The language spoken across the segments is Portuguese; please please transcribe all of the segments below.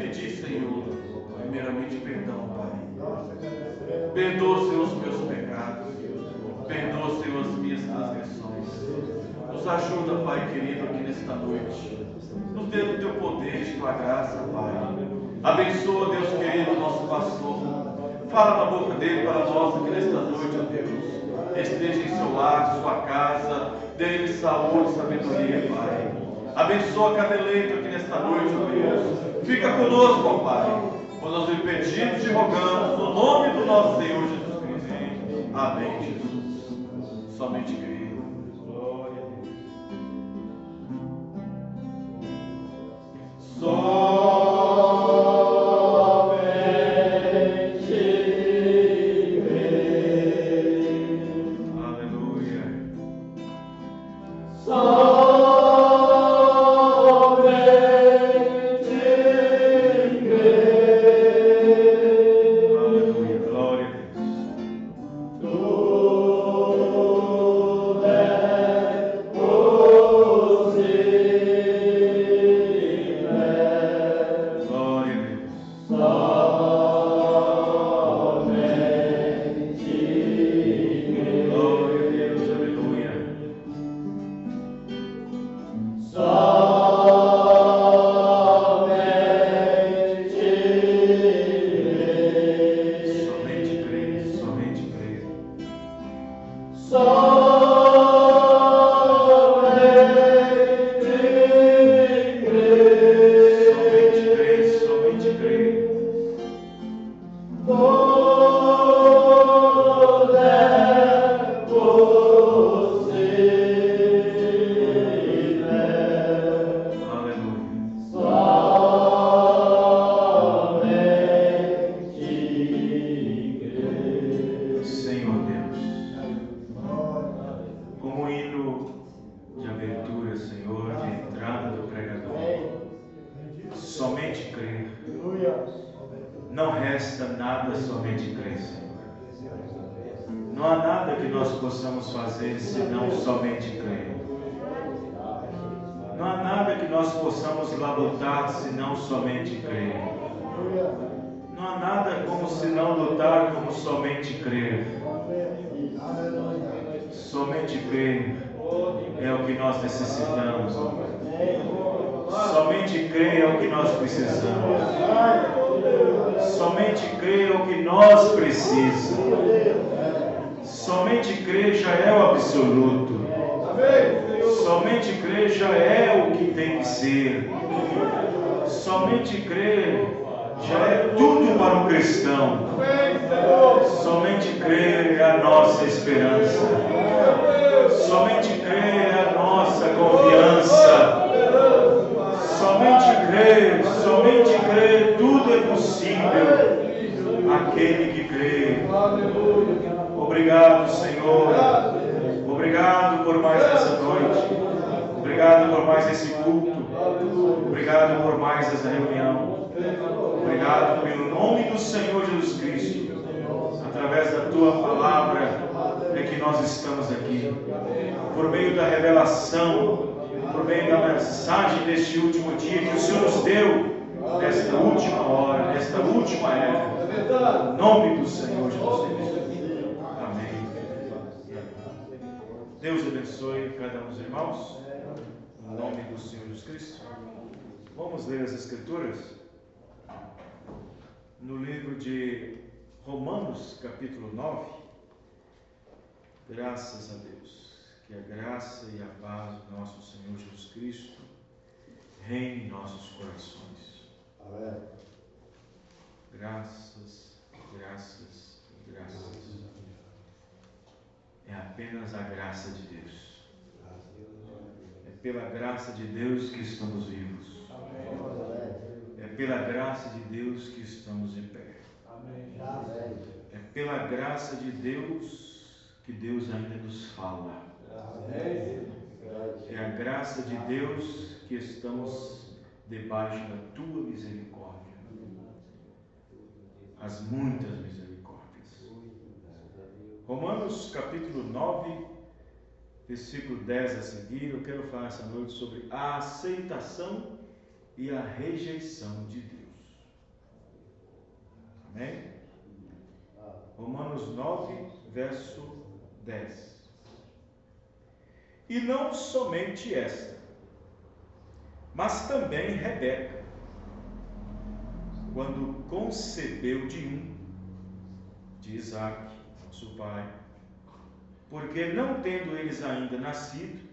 pedir, Senhor, primeiramente perdão, Pai. Perdoa, Senhor, os meus pecados. Perdoa, Senhor, as minhas transgressões. Nos ajuda, Pai querido, aqui nesta noite. Nos dê do Teu poder, de Tua graça, Pai. Abençoa, Deus querido, nosso pastor. Fala na boca dele para nós aqui nesta noite, ó Deus. Esteja em seu lar, sua casa. Dê-lhe saúde, sabedoria, Pai. Abençoa cada eleito aqui nesta noite, ó Deus. Fica conosco, ó Pai. Quando nós lhe pedimos e rogamos, no nome do nosso Senhor Jesus Cristo. Amém, Jesus. Somente creio. Glória a Deus. Não resta nada, somente crer, Senhor. Não há nada que nós possamos fazer senão somente crer. Não há nada que nós possamos labutar senão somente crer. Não há nada como senão lutar como somente crer. Somente crer é o que nós necessitamos. Somente crer é o que nós precisamos. Somente crer é o que nós precisamos. Somente crer já é o absoluto. Somente crer já é o que tem que ser. Somente crer já é tudo para um cristão. Somente crer é a nossa esperança. Somente crer é a nossa confiança. Somente crer, tudo é possível aquele que crê. Obrigado, Senhor. Obrigado por mais essa noite. Obrigado por mais esse culto. Obrigado por mais essa reunião. Obrigado pelo nome do Senhor Jesus Cristo. Através da Tua palavra é que nós estamos aqui. Por meio da revelação, por meio da mensagem deste último dia que o Senhor nos deu, nesta última hora, nesta última época, em nome do Senhor Jesus Cristo. Amém. Deus abençoe cada um dos irmãos, em nome do Senhor Jesus Cristo. Vamos ler as Escrituras no livro de Romanos, capítulo 9. Graças a Deus. Que a graça e a paz do nosso Senhor Jesus Cristo reine em nossos corações. Amém. Graças, graças, graças. É apenas a graça de Deus. É pela graça de Deus que estamos vivos. É pela graça de Deus que estamos em pé. É pela graça de Deus que Deus ainda nos fala. É a graça de Deus que estamos debaixo da Tua misericórdia. As muitas misericórdias. Romanos capítulo 9, versículo 10 a seguir, eu quero falar essa noite sobre a aceitação e a rejeição de Deus. Amém? Romanos 9, verso 10. E não somente esta, mas também Rebeca, quando concebeu de Isaque, nosso pai, porque não tendo eles ainda nascido,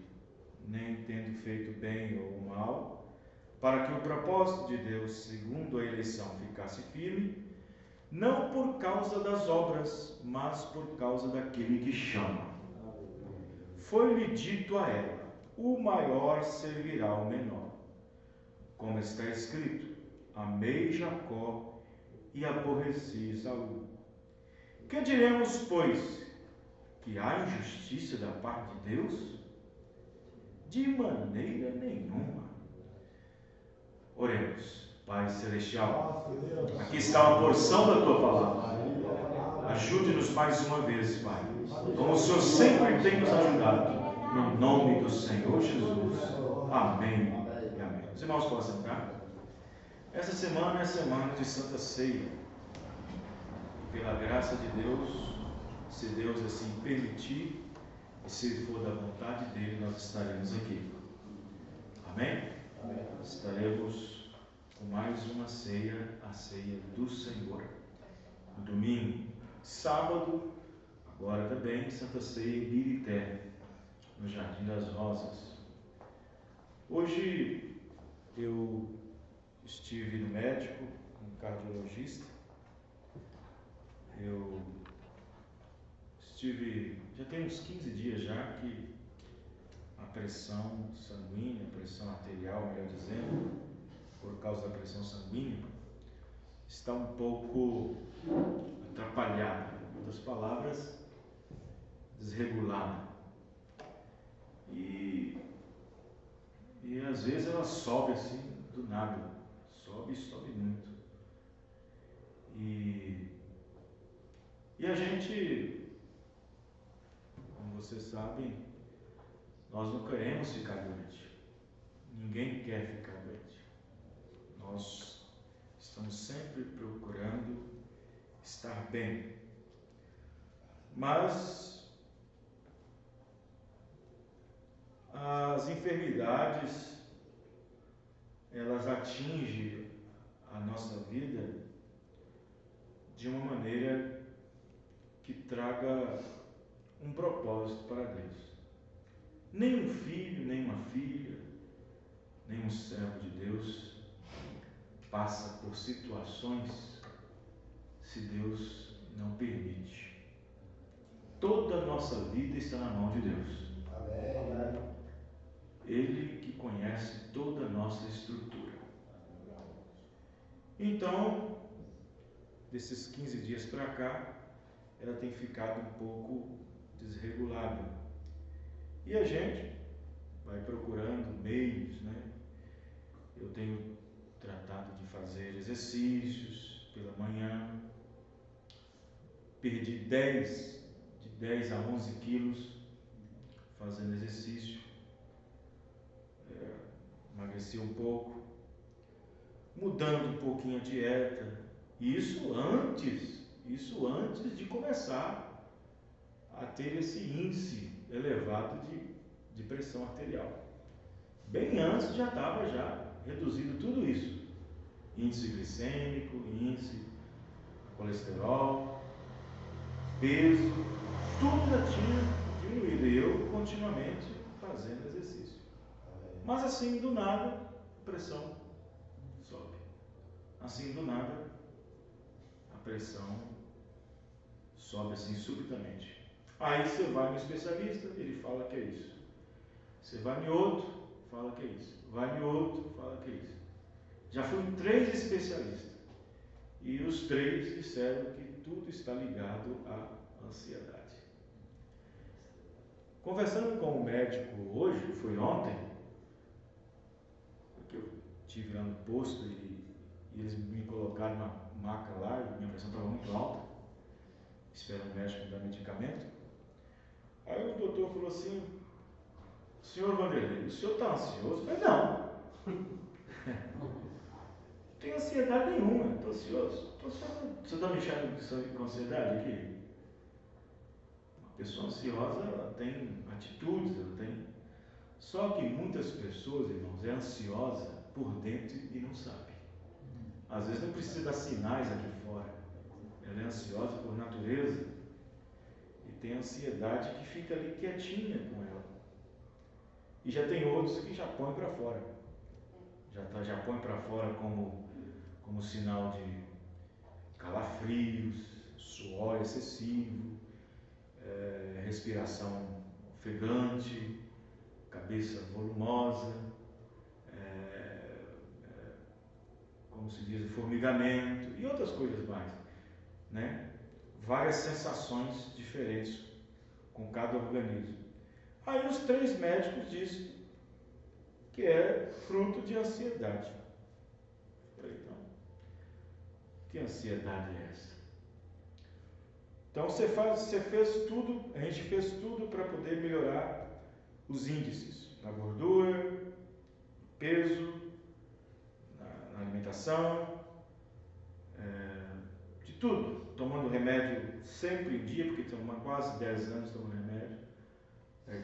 nem tendo feito bem ou mal, para que o propósito de Deus, segundo a eleição, ficasse firme, não por causa das obras, mas por causa daquele que chama. Foi-lhe dito a ela: o maior servirá ao menor. Como está escrito: amei Jacó e aborreci Esaú. Que diremos, pois? Que há injustiça da parte de Deus? De maneira nenhuma. Oremos. Pai Celestial, aqui está uma porção da Tua palavra. Ajude-nos mais uma vez, Pai, como o Senhor sempre tem nos ajudado. No nome do Senhor Jesus. Amém e amém. Os irmãos podem sentar? Essa semana é a semana de Santa Ceia. E pela graça de Deus, se Deus assim permitir, e se for da vontade dele, nós estaremos aqui. Amém? Amém. Estaremos com mais uma ceia, a ceia do Senhor. No domingo, sábado, agora também, Santa Ceia em Birité, no Jardim das Rosas. Hoje eu estive no médico, um cardiologista. Eu estive, já tem uns 15 dias já que a pressão sanguínea, a pressão arterial, melhor dizendo, por causa da pressão sanguínea, está um pouco atrapalhada, em outras palavras, desregulada. E às vezes ela sobe assim, do nada, sobe muito. E a gente, como vocês sabem, nós não queremos ficar doente. Ninguém quer ficar doente. Nós estamos sempre procurando estar bem. Mas as enfermidades, elas atingem a nossa vida de uma maneira que traga um propósito para Deus. Nem um filho, nem uma filha, nem um servo de Deus passa por situações se Deus não permite. Toda a nossa vida está na mão de Deus. Amém. Ele que conhece toda a nossa estrutura. Então, desses 15 dias para cá, ela tem ficado um pouco desregulada. E a gente vai procurando meios, né? Eu tenho tratado de fazer exercícios pela manhã. Perdi de 10 a 11 quilos fazendo exercício. Emagreci um pouco. Mudando um pouquinho a dieta. Isso antes de começar a ter esse índice elevado de pressão arterial. Bem antes já estava reduzido tudo isso. Índice glicêmico, índice colesterol, peso, tudo já tinha diminuído. E eu continuamente fazendo exercício. Mas assim, do nada, a pressão sobe. Assim, do nada, a pressão sobe assim subitamente. Aí você vai no especialista, ele fala que é isso. Você vai em outro, fala que é isso. Vai em outro, fala que é isso. Já fui em 3 especialistas. E os 3 disseram que tudo está ligado à ansiedade. Conversando com o médico hoje, foi ontem, porque eu estive lá no posto e eles me colocaram na maca lá e minha pressão estava muito alta, esperando o médico me dar medicamento. Aí o doutor falou assim: senhor Vanderlei, o senhor está ansioso? Eu falei: não. Tem ansiedade. ansiedade nenhuma, estou ansioso. Você está mexendo com ansiedade aqui? Uma pessoa ansiosa, ela tem atitudes, ela tem... Só que muitas pessoas, irmãos, é ansiosa por dentro e não sabe. Às vezes não precisa dar sinais aqui fora. Ela é ansiosa por natureza e tem ansiedade que fica ali quietinha com ela. E já tem outros que já põem para fora. Já põe para fora como sinal de calafrios, suor excessivo, respiração ofegante, cabeça volumosa, como se diz, formigamento e outras coisas mais, né? Várias sensações diferentes com cada organismo. Aí os 3 médicos dizem que é fruto de ansiedade. Então, que ansiedade é essa? Então você fez tudo, a gente fez tudo para poder melhorar os índices na gordura, peso, na alimentação, de tudo. Tomando remédio sempre em dia, porque estamos há quase 10 anos tomando remédio,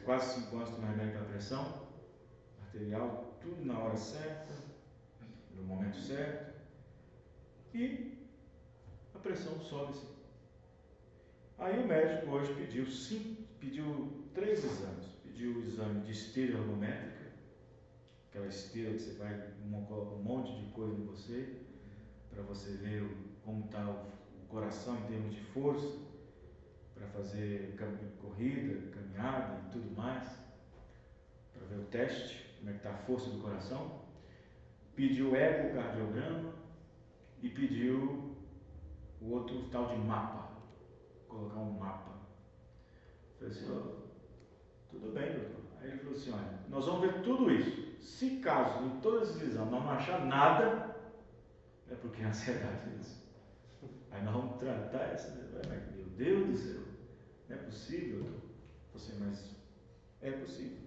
quase 5 anos tomando remédio para pressão arterial, tudo na hora certa, no momento certo, e a pressão sobe sim. Aí o médico hoje pediu 3 exames. Pediu o exame de esteira ergométrica, aquela esteira que você vai, coloca um monte de coisa em você, para você ver como está o coração em termos de força, para fazer corrida, caminhada e tudo mais, para ver o teste, como é que está a força do coração. Pediu ecocardiograma e pediu o outro tal de mapa, colocar um mapa. Eu falei assim, tudo bem, doutor. Aí ele falou assim, olha, nós vamos ver tudo isso. Se caso em todos esses exames nós não achar nada, é porque é ansiedade mesmo. Aí nós vamos tratar essa, meu Deus do céu, não é possível, doutor. Eu falei assim, mas é possível.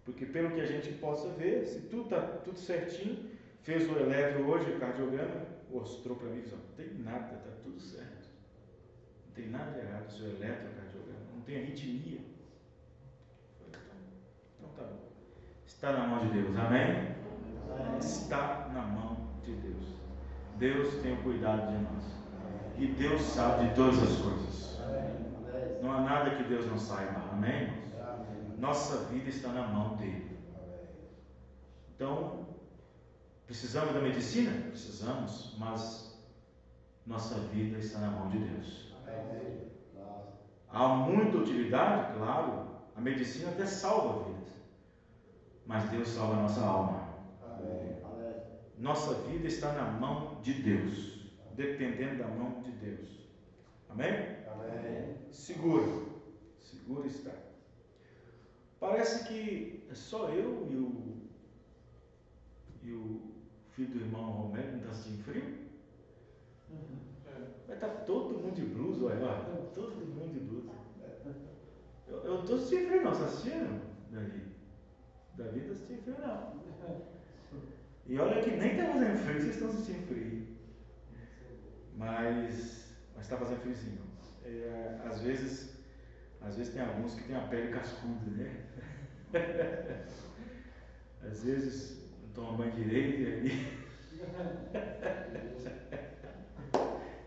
Porque pelo que a gente possa ver, se tudo está tudo certinho, fez o eletro hoje, o cardiograma, mostrou para mim, não tem nada, está tudo certo. Não tem nada errado, o seu eletrocardiograma, não tem arritmia. Então tá bom. Está na mão de Deus, amém? Está na mão de Deus. Deus tem o cuidado de nós. E Deus sabe de todas as coisas. Não há nada que Deus não saiba, amém? Nossa vida está na mão dele. Então, precisamos da medicina? Precisamos, mas nossa vida está na mão de Deus. Há muita utilidade? Claro. A medicina até salva vidas. Mas Deus salva a nossa alma. Nossa vida está na mão de Deus. Dependendo da mão de Deus. Amém? Seguro. Seguro está. Parece que é só eu e o filho do irmão Romero não está sentindo frio? Vai estar todo mundo de blusa, olha. Todo mundo de blusa. Eu não estou sentindo frio não, você está assistindo, Davi? Davi não está sentindo frio não. E olha que nem está fazendo frio, vocês estão sentindo frio. Mas está fazendo friozinho. Às vezes tem alguns que têm a pele cascuda, né? Às vezes não toma banho direito e aí...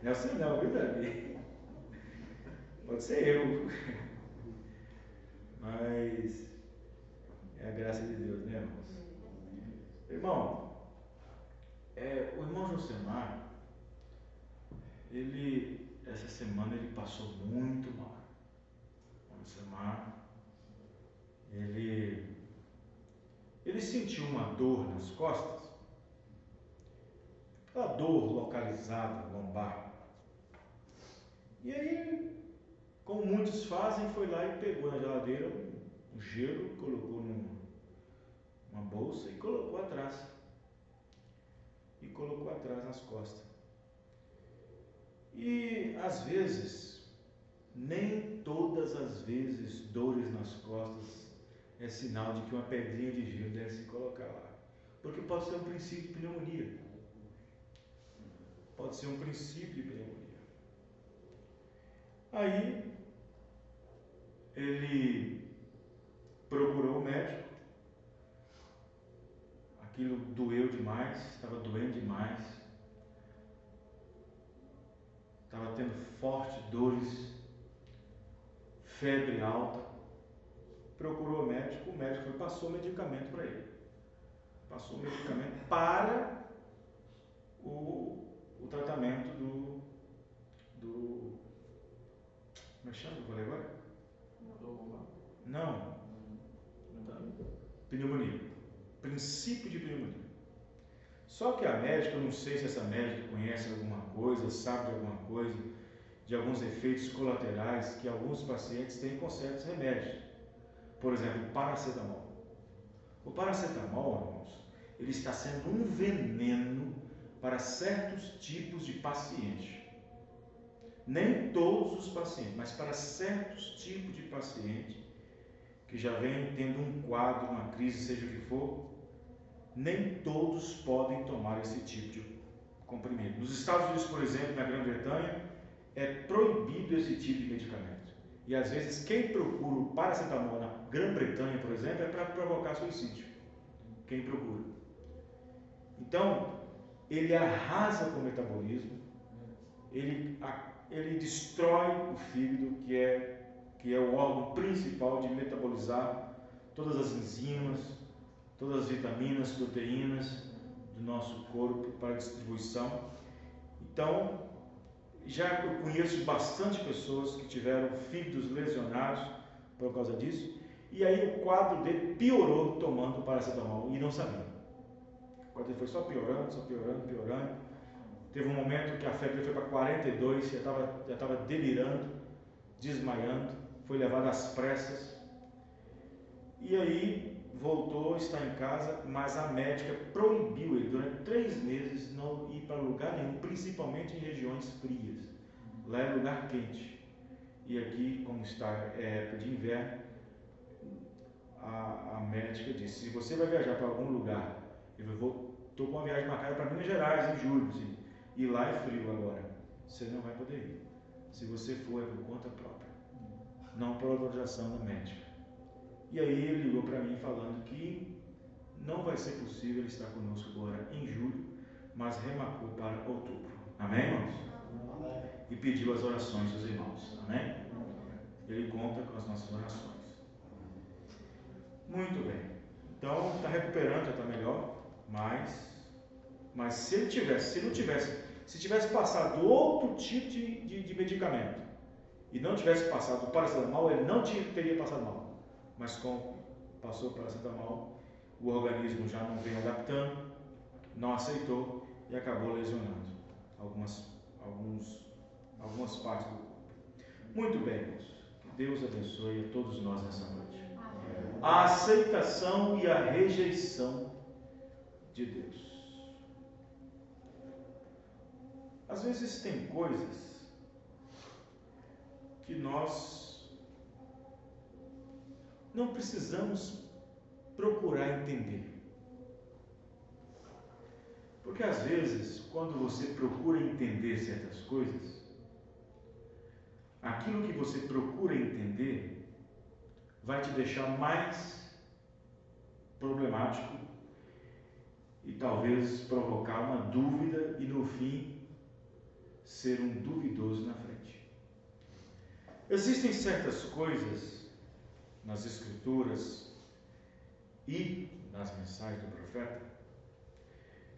Não é você não, viu, Davi? Pode ser eu. Mas é a graça de Deus, né, irmãos? Irmão, o irmão Josemar, essa semana ele passou muito mal. O irmão Josemar, ele sentiu uma dor nas costas, aquela dor localizada, lombar. E aí, como muitos fazem, foi lá e pegou na geladeira um gelo, colocou numa bolsa e colocou atrás. E colocou atrás nas costas. E às vezes, nem todas as vezes, dores nas costas é sinal de que uma pedrinha de gelo deve se colocar lá. Porque pode ser um princípio de pneumonia. pode ser um princípio de pneumonia. Aí, ele procurou o médico, aquilo doeu demais, estava doendo demais, estava tendo fortes dores, febre alta. Procurou o médico passou medicamento para ele. Passou medicamento para o tratamento do como é que chama? Eu falei agora? Não. Pneumonia. Princípio de pneumonia. Só que a médica, eu não sei se essa médica conhece alguma coisa, sabe de alguma coisa, de alguns efeitos colaterais que alguns pacientes têm com certos remédios. Por exemplo, o paracetamol. O paracetamol, irmãos, ele está sendo um veneno para certos tipos de pacientes. Nem todos os pacientes, mas para certos tipos de pacientes que já vem tendo um quadro, uma crise, seja o que for, nem todos podem tomar esse tipo de comprimido. Nos Estados Unidos, por exemplo, na Grã-Bretanha, é proibido esse tipo de medicamento. E às vezes quem procura o paracetamol na Grã-Bretanha, por exemplo, é para provocar suicídio. Quem procura. Então, ele arrasa com o metabolismo, ele destrói o fígado, que é o órgão principal de metabolizar todas as enzimas, todas as vitaminas, proteínas do nosso corpo para distribuição. Então, já eu conheço bastante pessoas que tiveram fígados lesionados por causa disso, e aí o quadro dele piorou tomando paracetamol e não sabia. O quadro dele foi só piorando. Teve um momento que a febre foi para 42, já estava delirando, desmaiando, foi levado às pressas. E aí voltou, está em casa, mas a médica proibiu ele durante 3 meses não ir para lugar nenhum, principalmente em regiões frias. Lá é lugar quente. E aqui, como está época de inverno, a médica disse: se você vai viajar para algum lugar, estou com uma viagem marcada para Minas Gerais em julho, e lá é frio agora, você não vai poder ir. Se você for, é por conta própria, não por autorização da médica. E aí ele ligou para mim falando que não vai ser possível ele estar conosco agora em julho, mas remarcou para outubro. Amém, irmãos? E pediu as orações dos irmãos. Amém? Ele conta com as nossas orações. Muito bem. Então está recuperando, já está melhor, mas se tivesse passado outro tipo de medicamento e não tivesse passado o paracetamol, ele não teria passado mal. Mas como passou o paracetamol, o organismo já não vem adaptando, não aceitou e acabou lesionando algumas partes do corpo. Muito bem, irmãos. Que Deus abençoe a todos nós nessa noite. A aceitação e a rejeição de Deus. Às vezes tem coisas que nós não precisamos procurar entender. Porque às vezes, quando você procura entender certas coisas, aquilo que você procura entender vai te deixar mais problemático e talvez provocar uma dúvida e no fim ser um duvidoso na frente. Existem certas coisas nas Escrituras e nas mensagens do profeta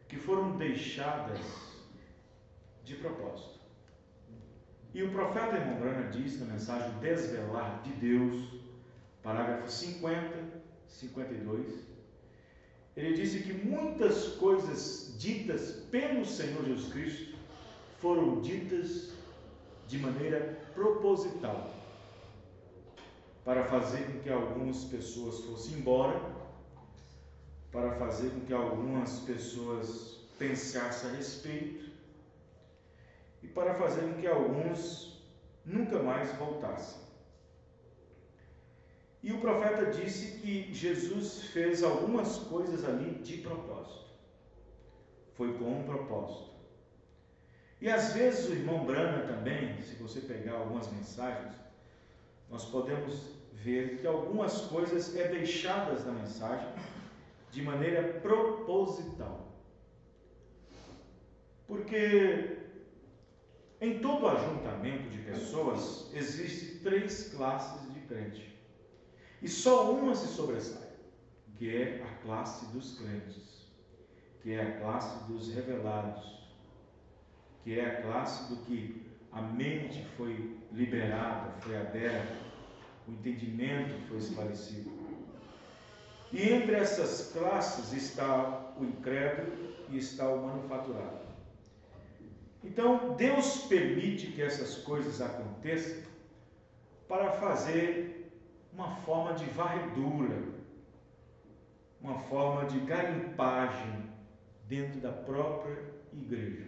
que foram deixadas de propósito. E o profeta Irmão Branham diz na mensagem Desvelar de Deus, parágrafo 52, ele disse que muitas coisas ditas pelo Senhor Jesus Cristo foram ditas de maneira proposital, para fazer com que algumas pessoas fossem embora, para fazer com que algumas pessoas pensassem a respeito e para fazer com que alguns nunca mais voltassem. E o profeta disse que Jesus fez algumas coisas ali de propósito. Foi com um propósito. E às vezes o irmão Branham também, se você pegar algumas mensagens, nós podemos ver que algumas coisas é deixadas na mensagem de maneira proposital. Porque em todo ajuntamento de pessoas existem 3 classes de crente. E só uma se sobressai, que é a classe dos crentes, que é a classe dos revelados, que é a classe do que a mente foi liberada, foi aberta, o entendimento foi esclarecido. E entre essas classes está o incrédulo e está o manufaturado. Então, Deus permite que essas coisas aconteçam para fazer uma forma de varredura, uma forma de garimpagem dentro da própria igreja.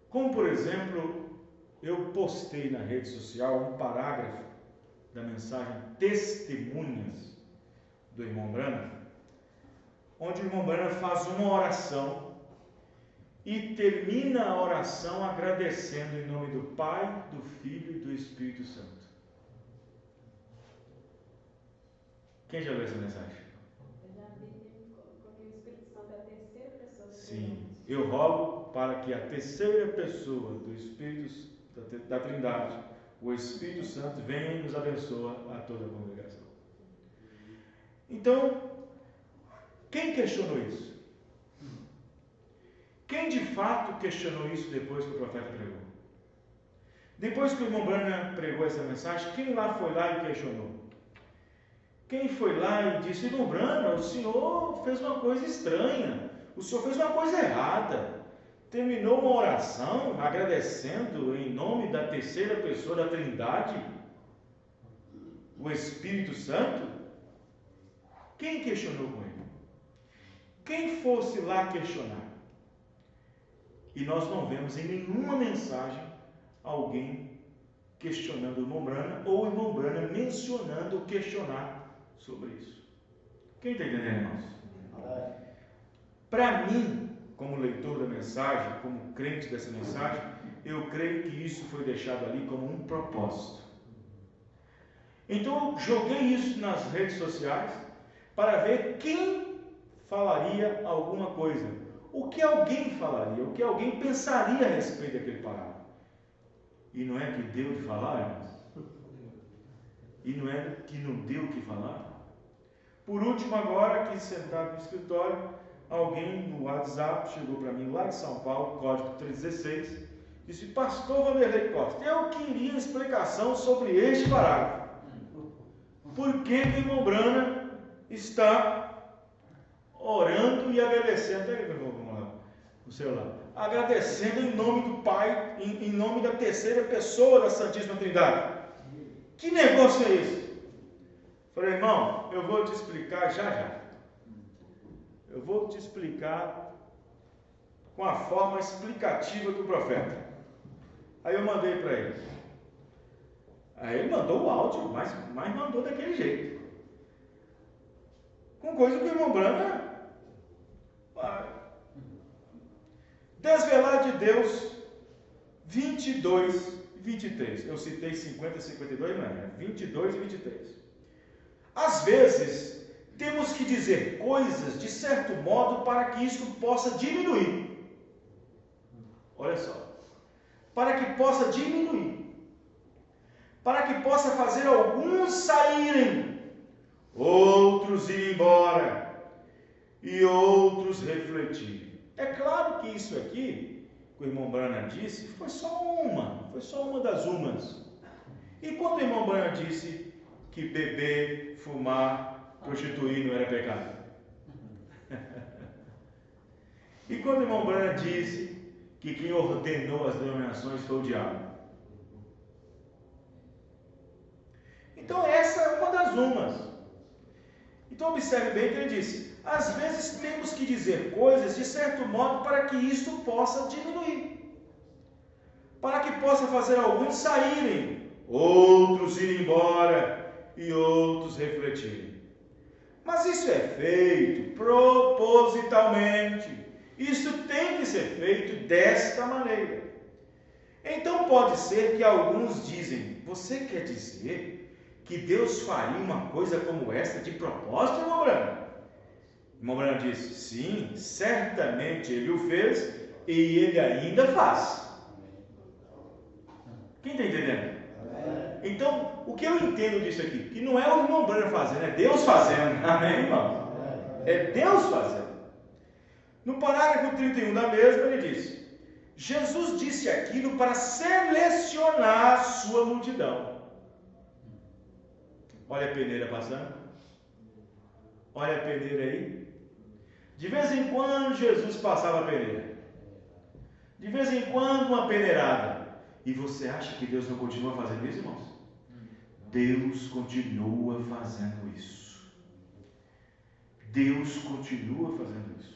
Como, por exemplo, eu postei na rede social um parágrafo da mensagem Testemunhas do irmão Branham, onde o irmão Branham faz uma oração e termina a oração agradecendo em nome do Pai, do Filho e do Espírito Santo. Quem já leu essa mensagem? Eu já vi, porque o Espírito Santo é a terceira pessoa do Sim, eu rogo para que a terceira pessoa do Espírito da Trindade, o Espírito Santo, venha e nos abençoe a toda a congregação. Então, quem questionou isso? Quem de fato questionou isso depois que o profeta pregou? Depois que o irmão Branham pregou essa mensagem, quem lá foi lá e questionou? Quem foi lá e disse: irmão Branham, o senhor fez uma coisa estranha, o senhor fez uma coisa errada, terminou uma oração agradecendo em nome da terceira pessoa da Trindade, o Espírito Santo? Quem questionou com ele? Quem fosse lá questionar? E nós não vemos em nenhuma mensagem alguém questionando o irmão Branham ou o irmão Branham mencionando questionar sobre isso. Quem está entendendo, irmãos? Para mim, como leitor da mensagem, como crente dessa mensagem, eu creio que isso foi deixado ali como um propósito. Então eu joguei isso nas redes sociais para ver quem falaria alguma coisa. O que alguém falaria, o que alguém pensaria a respeito daquele parágrafo. E não é que deu de falar, irmãos? E não é que não deu o que falar? Por último, agora, aqui sentado no escritório, alguém no WhatsApp chegou para mim lá de São Paulo, código 316, disse: pastor Vanderlei Costa, eu queria explicação sobre este parágrafo. Por que o irmão Branham está orando e agradecendo? Vamos lá, no celular. Agradecendo em nome do Pai, em nome da terceira pessoa da Santíssima Trindade. Que negócio é esse? Falei: irmão, eu vou te explicar já. Eu vou te explicar com a forma explicativa do profeta. Aí eu mandei para ele. Aí ele mandou o áudio, mas mandou daquele jeito. Com coisa que o irmão Branham... Desvelar de Deus 22 e 23. Eu citei 50 e 52, não é? 22 e 23. Às vezes, temos que dizer coisas de certo modo para que isso possa diminuir. Olha só. Para que possa diminuir. Para que possa fazer alguns saírem, outros ir embora e outros refletirem. É claro que isso aqui, que o irmão Branham disse, foi só uma das umas. E quando o irmão Branham disse que beber, fumar, prostituir não era pecado? E quando o irmão Branham disse que quem ordenou as denominações foi o diabo? Então essa é uma das umas. Então observe bem que ele disse: às vezes temos que dizer coisas de certo modo para que isso possa diminuir, para que possa fazer alguns saírem, outros irem embora e outros refletirem. Mas isso é feito propositalmente Isso tem que ser feito desta maneira. Então pode ser que alguns dizem: você quer dizer que Deus faria uma coisa como esta de propósito, irmão Branco? Irmão Branco disse: sim, certamente Ele o fez e Ele ainda faz. Quem está entendendo? Então, o que eu entendo disso aqui? Que não é o irmão Branco fazendo, é Deus fazendo. Amém, irmão? É Deus fazendo. No parágrafo 31 da mesma, ele diz: Jesus disse aquilo para selecionar a sua multidão. Olha a peneira passando. Olha a peneira aí. De vez em quando Jesus passava a peneira. De vez em quando uma peneirada. E você acha que Deus não continua fazendo isso, irmãos? Deus continua fazendo isso. Deus continua fazendo isso.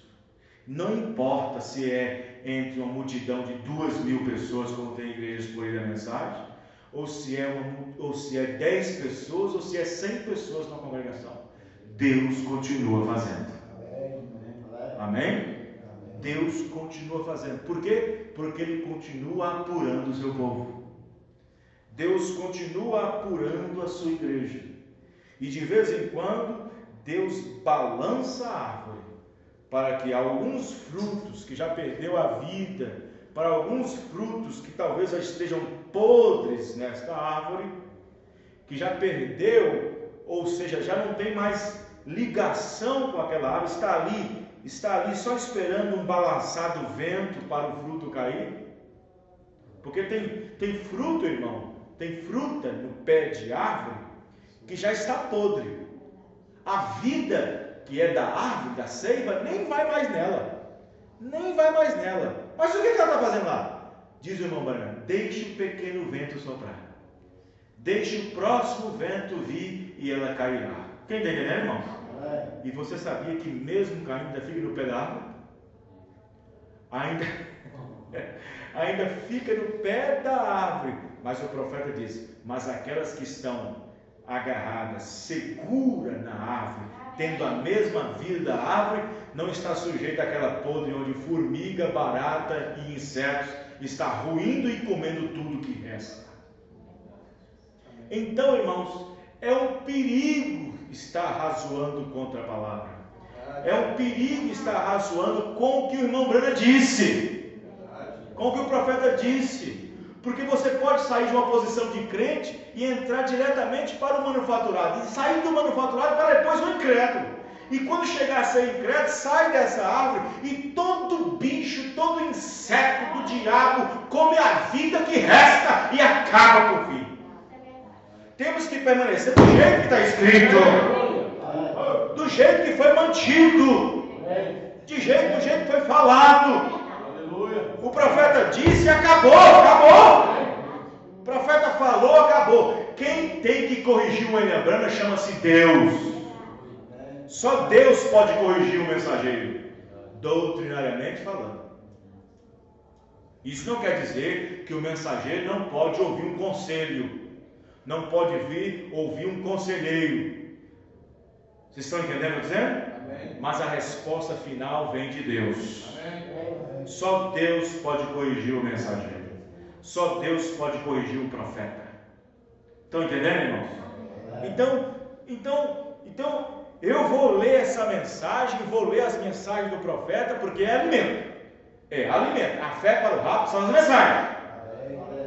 Não importa se é entre uma multidão de 2.000 pessoas, como tem igrejas por aí da mensagem, ou se é 10 pessoas, ou se é 100 pessoas na congregação. Deus continua fazendo. Amém? Deus continua fazendo. Por quê? Porque Ele continua apurando o seu povo. Deus continua apurando a sua igreja. E de vez em quando, Deus balança a árvore, para que alguns frutos que já perdeu a vida, para alguns frutos que talvez já estejam podres nesta árvore, que já perdeu, ou seja, já não tem mais ligação com aquela árvore, está ali só esperando um balançar do vento para o fruto cair. Porque tem fruto, irmão, tem fruta no pé de árvore que já está podre. A vida que é da árvore, da seiva, nem vai mais nela. Nem vai mais nela. Mas o que ela está fazendo lá? Diz o irmão Branham: deixe o pequeno vento soprar. Deixe o próximo vento vir e ela cairá. Quem está entendendo, irmão? E você sabia que mesmo caindo ainda fica no pé da árvore? Ainda fica no pé da árvore. Mas o profeta diz: mas aquelas que estão agarradas, seguras na árvore, tendo a mesma vida da árvore, não está sujeita àquela podre onde formiga, barata e insetos está ruindo e comendo tudo que resta. Então, irmãos, é um perigo estar razoando contra a palavra. É um perigo estar razoando com o que o irmão Branham disse, com o que o profeta disse. Porque você pode sair de uma posição de crente e entrar diretamente para o manufaturado. E sair do manufaturado para depois o incrédulo. E quando chegar a ser incrédulo, sai dessa árvore e todo bicho, todo inseto do diabo come a vida que resta e acaba por fim. Temos que permanecer do jeito que está escrito. Do jeito que foi mantido. Do jeito que foi falado. O profeta disse e acabou. O profeta falou, acabou. Quem tem que corrigir o William Branham chama-se Deus. Só Deus pode corrigir o mensageiro, doutrinariamente falando. Isso não quer dizer que o mensageiro não pode ouvir um conselho, não pode vir ouvir um conselheiro. Vocês estão entendendo o que eu estou dizendo? Amém. Mas a resposta final vem de Deus. Amém. Só Deus pode corrigir o mensageiro. Só Deus pode corrigir o profeta. Estão entendendo, irmãos? Então, eu vou ler essa mensagem, vou ler as mensagens do profeta, porque é alimento. É alimento. A fé para o rápido são as mensagens.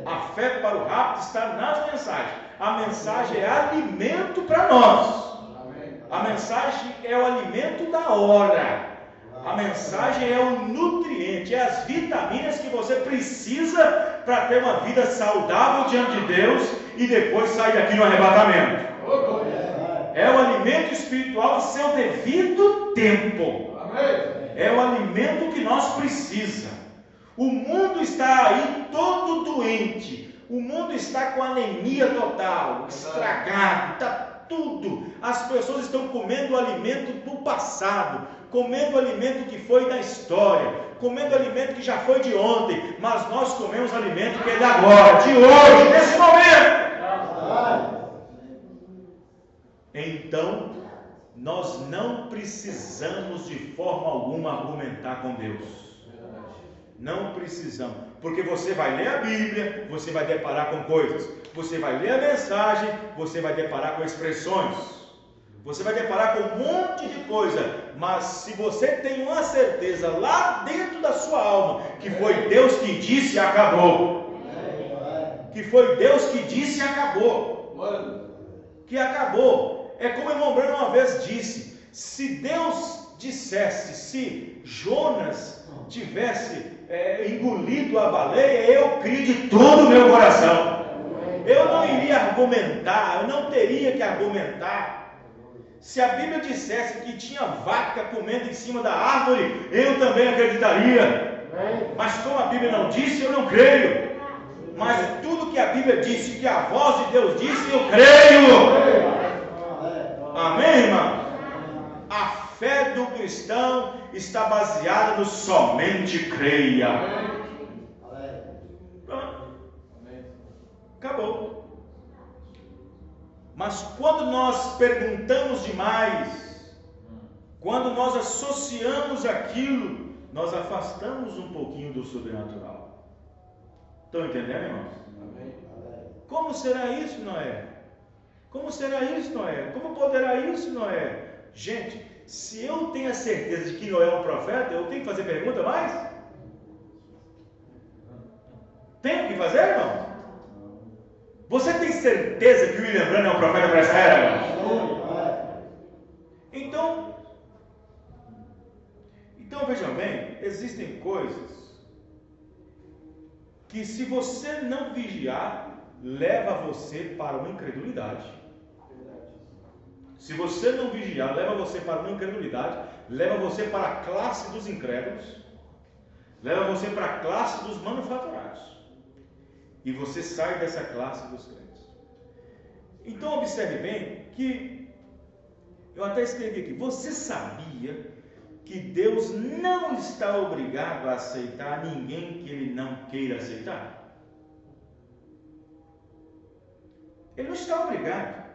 A fé para o rápido está nas mensagens. A mensagem é alimento para nós. A mensagem é o alimento da hora. A mensagem é o nutriente, é as vitaminas que você precisa para ter uma vida saudável diante de Deus e depois sair daqui no arrebatamento. É o alimento espiritual em seu devido tempo. É o alimento que nós precisamos. O mundo está aí todo doente. O mundo está com anemia total, estragado, está tudo. As pessoas estão comendo o alimento do passado, comendo o alimento que foi da história, comendo o alimento que já foi de ontem, mas nós comemos alimento que é de agora, de hoje, nesse momento. Então, nós não precisamos de forma alguma argumentar com Deus. Não precisamos. Porque você vai ler a Bíblia, você vai deparar com coisas. Você vai ler a mensagem, você vai deparar com expressões. Você vai deparar com um monte de coisa. Mas se você tem uma certeza lá dentro da sua alma, que foi Deus que disse, acabou. Que foi Deus que disse, acabou. Que acabou. É como o irmão Branham uma vez disse: se Deus dissesse, se Jonas tivesse engolido a baleia, eu criei de todo o meu coração. Eu não iria argumentar, eu não teria que argumentar. Se a Bíblia dissesse que tinha vaca comendo em cima da árvore, eu também acreditaria. Mas como a Bíblia não disse, eu não creio. Mas tudo que a Bíblia disse, que a voz de Deus disse, eu creio. Amém, irmão? A fé do cristão está baseada no somente creia. Pronto. Acabou. Mas quando nós perguntamos demais, quando nós associamos aquilo, nós afastamos um pouquinho do sobrenatural. Estão entendendo, irmãos? Como será isso, Noé? Como será isso, Noé? Como poderá isso, Noé? Gente, se eu tenho a certeza de que Noé é um profeta, eu tenho que fazer pergunta mais? Tenho que fazer, irmão? Você tem certeza que o William Branham é um profeta para essa era, irmão? Então vejam bem, existem coisas que, se você não vigiar, leva você para uma incredulidade. Se você não vigiar, leva você para uma incredulidade, leva você para a classe dos incrédulos, leva você para a classe dos manufaturados. E você sai dessa classe dos crentes. Então observe bem que, eu até escrevi aqui, você sabia que Deus não está obrigado a aceitar ninguém que Ele não queira aceitar? Ele não está obrigado.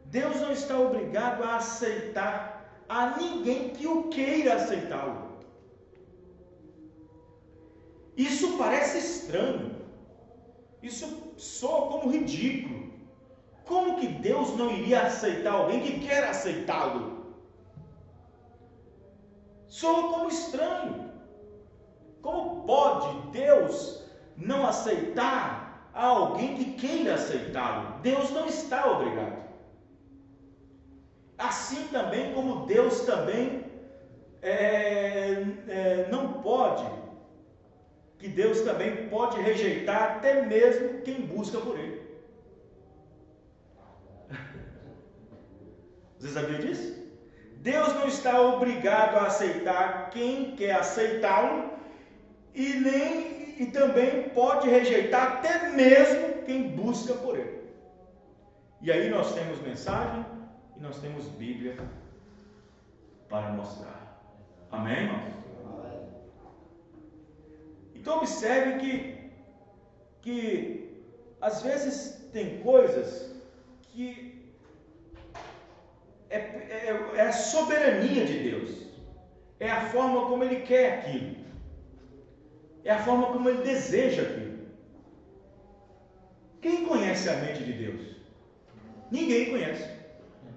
Deus não está obrigado a aceitar a ninguém que o queira aceitá-lo. Isso parece estranho. Isso soa como ridículo. Como que Deus não iria aceitar alguém que quer aceitá-lo? Soa como estranho. Como pode Deus não aceitar a alguém que queira aceitá-lo? Deus não está obrigado. Assim também como Deus também não pode, que Deus também pode rejeitar até mesmo quem busca por Ele. Você sabia disso? Deus não está obrigado a aceitar quem quer aceitá-lo e também pode rejeitar até mesmo quem busca por Ele. E aí nós temos mensagem e nós temos Bíblia para mostrar. Amém, irmãos? Então observe que às vezes tem coisas que é a soberania de Deus. É a forma como Ele quer aquilo. É a forma como Ele deseja aquilo. Quem conhece a mente de Deus? Ninguém conhece.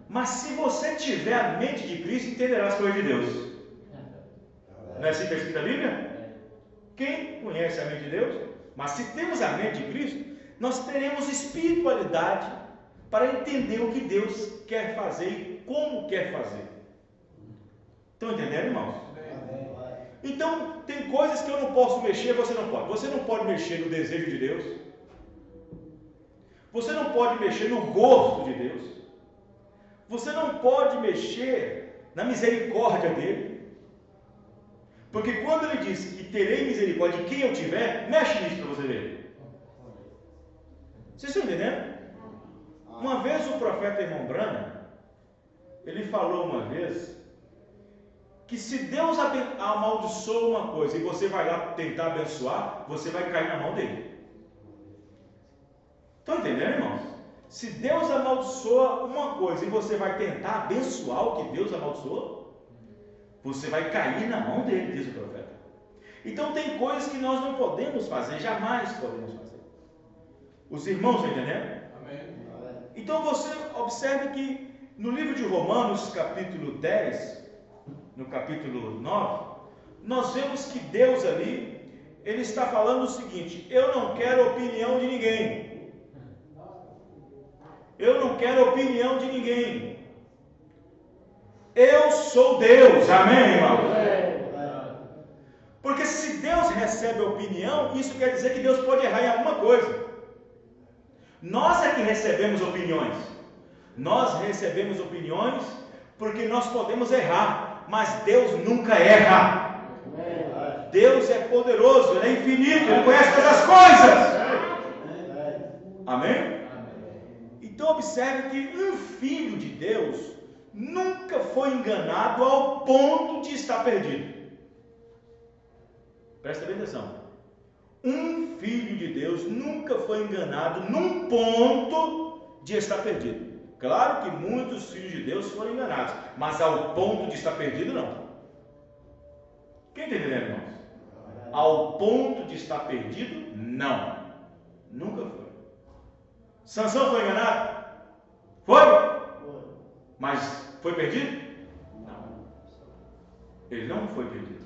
Mas se você tiver a mente de Cristo, entenderá as coisas de Deus. Não é assim que está escrito na Bíblia? Quem conhece a mente de Deus? Mas se temos a mente de Cristo, nós teremos espiritualidade para entender o que Deus quer fazer e como quer fazer. Estão entendendo, irmãos? Então, tem coisas que eu não posso mexer, você não pode. Você não pode mexer no desejo de Deus. Você não pode mexer no gosto de Deus. Você não pode mexer na misericórdia dele. Porque quando ele diz que terei misericórdia de quem eu tiver, mexe nisso para você ver. Vocês estão entendendo? Uma vez o profeta irmão Branham, ele falou uma vez que se Deus amaldiçoa uma coisa e você vai lá tentar abençoar, você vai cair na mão dele. Estão entendendo, irmãos? Se Deus amaldiçoa uma coisa e você vai tentar abençoar o que Deus amaldiçoou, você vai cair na mão dele, diz o profeta. Então tem coisas que nós não podemos fazer, jamais podemos fazer. Os irmãos estão entendendo? Amém. Então você observe que no livro de Romanos, capítulo 10, no capítulo 9, nós vemos que Deus ali, Ele está falando o seguinte: eu não quero opinião de ninguém. Eu não quero opinião de ninguém. Eu sou Deus. Amém, irmão? Porque se Deus recebe opinião, isso quer dizer que Deus pode errar em alguma coisa. Nós é que recebemos opiniões. Nós recebemos opiniões porque nós podemos errar, mas Deus nunca erra. Deus é poderoso, Ele é infinito, Ele conhece todas as coisas. Amém? Então observe que um filho de Deus nunca foi enganado ao ponto de estar perdido. Presta bem atenção. Um filho de Deus nunca foi enganado num ponto de estar perdido. Claro que muitos filhos de Deus foram enganados, mas ao ponto de estar perdido, não. Quem está entendendo, irmãos? Ao ponto de estar perdido, não. Nunca foi. Sansão foi enganado? Foi? Mas foi perdido? Não. Ele não foi perdido.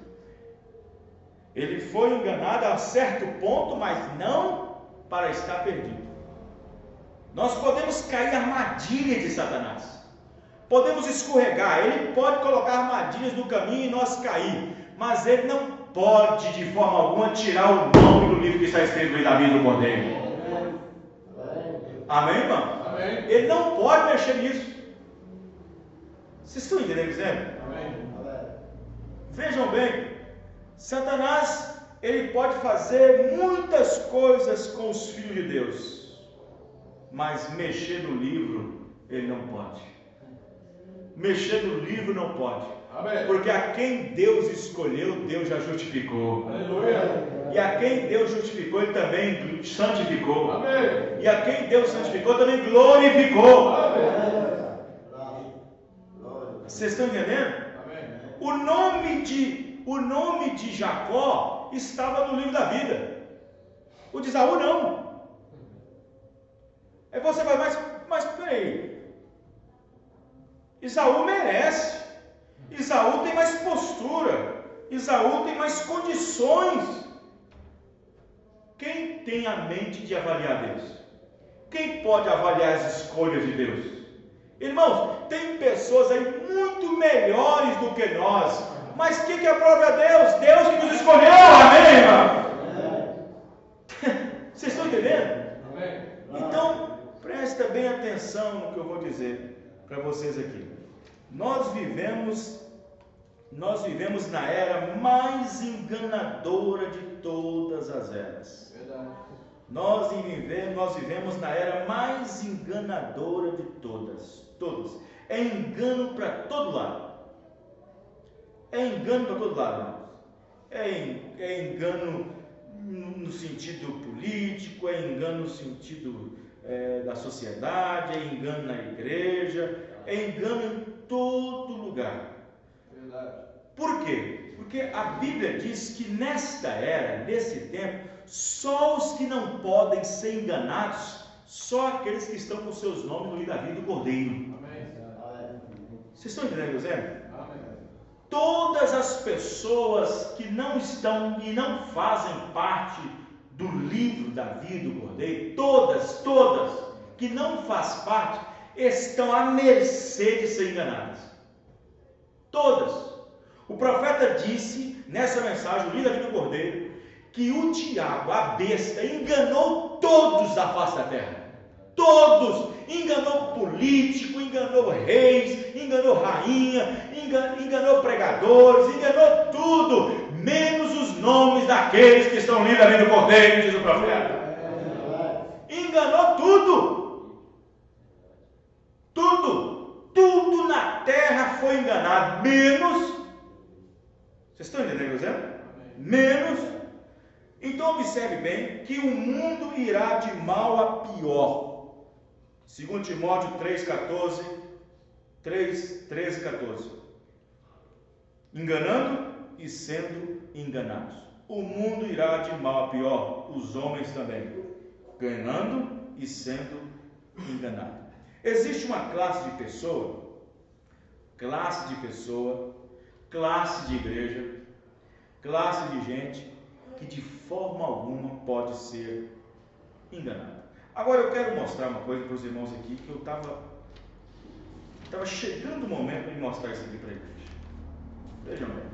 Ele foi enganado a certo ponto, mas não para estar perdido. Nós podemos cair em armadilha de Satanás. Podemos escorregar. Ele pode colocar armadilhas no caminho e nós cair. Mas ele não pode, de forma alguma, tirar o nome do livro que está escrito em Davi do Cordeiro. Amém, irmão? Amém. Ele não pode mexer nisso. Vocês estão entendendo, Zé? Amém. Vejam bem. Satanás, ele pode fazer muitas coisas com os filhos de Deus, mas mexer no livro, ele não pode. Mexer no livro não pode. Amém. Porque a quem Deus escolheu, Deus já justificou. Aleluia. E a quem Deus justificou, Ele também santificou. Amém. E a quem Deus santificou, também glorificou. Amém. Vocês estão entendendo? Amém. O nome de Jacó estava no livro da vida. O de Esaú não. Aí você vai, mas peraí. Esaú merece. Esaú tem mais postura. Esaú tem mais condições. Quem tem a mente de avaliar Deus? Quem pode avaliar as escolhas de Deus? Irmãos, tem pessoas aí muito melhores do que nós. Mas quem que aprova é Deus? Deus que nos escolheu, amém, irmão? Vocês estão entendendo? Amém. Então, presta bem atenção no que eu vou dizer para vocês aqui. Nós vivemos na era mais enganadora de todas as eras. Verdade. Nós vivemos na era mais enganadora de todas. É engano para todo lado. É engano para todo lado, irmãos. É engano no sentido político, é engano no sentido da sociedade, é engano na igreja, é engano em todo lugar. Verdade. Por quê? Porque a Bíblia diz que nesta era, nesse tempo, só os que não podem ser enganados, só aqueles que estão com seus nomes no livro da vida do Cordeiro. Amém. Vocês estão entendendo, Zé? Amém. Todas as pessoas que não estão e não fazem parte do livro da vida do Cordeiro, todas que não fazem parte, estão à mercê de ser enganadas. Todas. O profeta disse nessa mensagem, o livro da vida do Cordeiro, que o diabo, a besta, enganou todos da face da terra. Todos. Enganou político, enganou reis, enganou rainha, enganou pregadores, enganou tudo, menos os nomes daqueles que estão no livro da vida do Cordeiro, diz o profeta. Enganou tudo. Tudo na terra foi enganado, menos. Vocês estão entendendo, Zé? Menos. Então observe bem que o mundo irá de mal a pior. 2 Timóteo 3,14, 13, 14. Enganando e sendo enganados. o mundo irá de mal a pior, os homens também, ganhando e sendo enganados. Existe uma classe de pessoa, classe de igreja, classe de gente que de forma alguma pode ser enganada. Agora eu quero mostrar uma coisa para os irmãos aqui, que eu estava chegando o momento de mostrar isso aqui para a igreja. Vejam bem,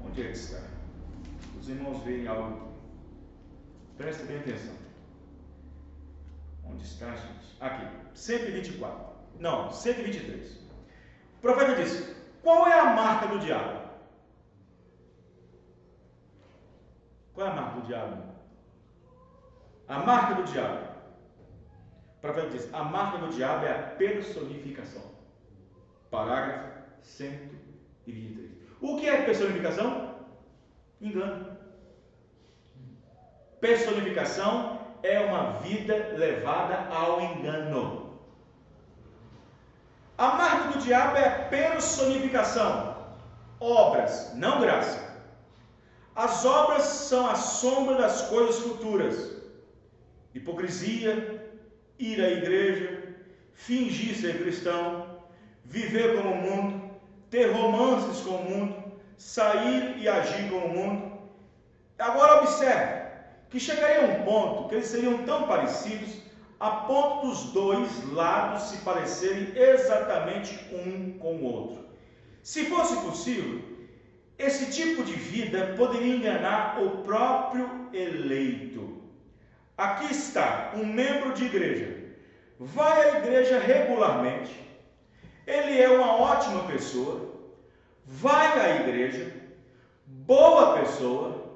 onde é que está? Os irmãos veem algo, prestem bem atenção. Onde está, gente? Aqui, 124, não, 123. O profeta disse: qual é a marca do diabo? Qual é a marca do diabo? A marca do diabo. O profeta diz: a marca do diabo é a personificação. Parágrafo 123. O que é personificação? Engano. Personificação é uma vida levada ao engano. A marca do diabo é a personificação. Obras, não graça. As obras são a sombra das coisas futuras. Hipocrisia, ir à igreja, fingir ser cristão, viver como o mundo, ter romances com o mundo, sair e agir como o mundo. Agora observe que chegaria a um ponto que eles seriam tão parecidos a ponto dos dois lados se parecerem exatamente um com o outro. Se fosse possível, esse tipo de vida poderia enganar o próprio eleito. Aqui está um membro de igreja, vai à igreja regularmente, ele é uma ótima pessoa, vai à igreja, boa pessoa,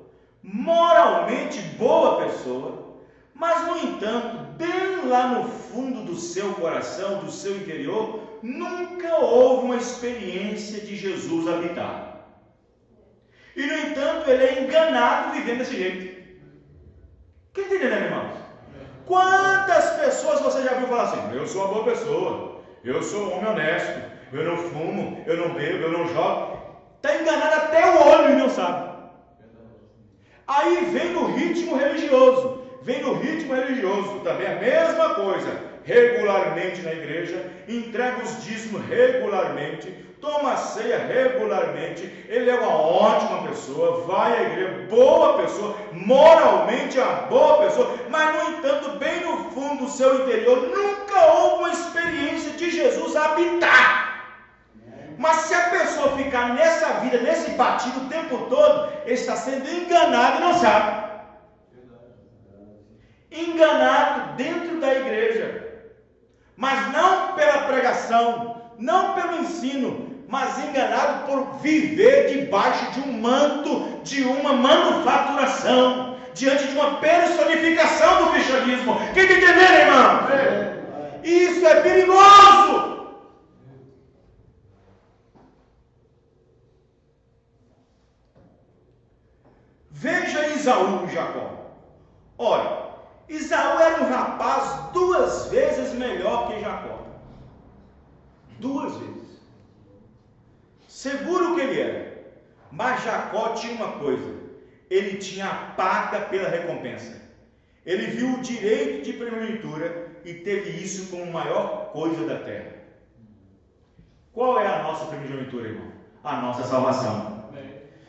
moralmente boa pessoa, mas no entanto, bem lá no fundo do seu coração, do seu interior, nunca houve uma experiência de Jesus habitar. E no entanto, ele é enganado vivendo desse jeito. Quem está entendendo, irmãos? Quantas pessoas você já viu falar assim: eu sou uma boa pessoa, eu sou um homem honesto, eu não fumo, eu não bebo, eu não jogo. Está enganado até o olho e não sabe. Aí vem no ritmo religioso, também a mesma coisa, regularmente na igreja, entrega os dízimos regularmente, toma a ceia regularmente, ele é uma ótima pessoa, vai à igreja, boa pessoa, moralmente é uma boa pessoa, mas no entanto, bem no fundo do seu interior, nunca houve uma experiência de Jesus habitar. Mas se a pessoa ficar nessa vida, nesse batido o tempo todo, ele está sendo enganado e não sabe. Enganado dentro da igreja, mas não pela pregação, não pelo ensino, mas enganado por viver debaixo de um manto, de uma manufaturação, diante de uma personificação do cristianismo. Quem está entendendo, irmão? Isso é perigoso. Veja Esaú e Jacó. Olha, Esaú era um rapaz 2 vezes melhor que Jacó. 2 vezes. Seguro que ele era. Mas Jacó tinha uma coisa: ele tinha a paga pela recompensa. Ele viu o direito de primogenitura e teve isso como a maior coisa da terra. Qual é a nossa primogenitura, irmão? A nossa salvação.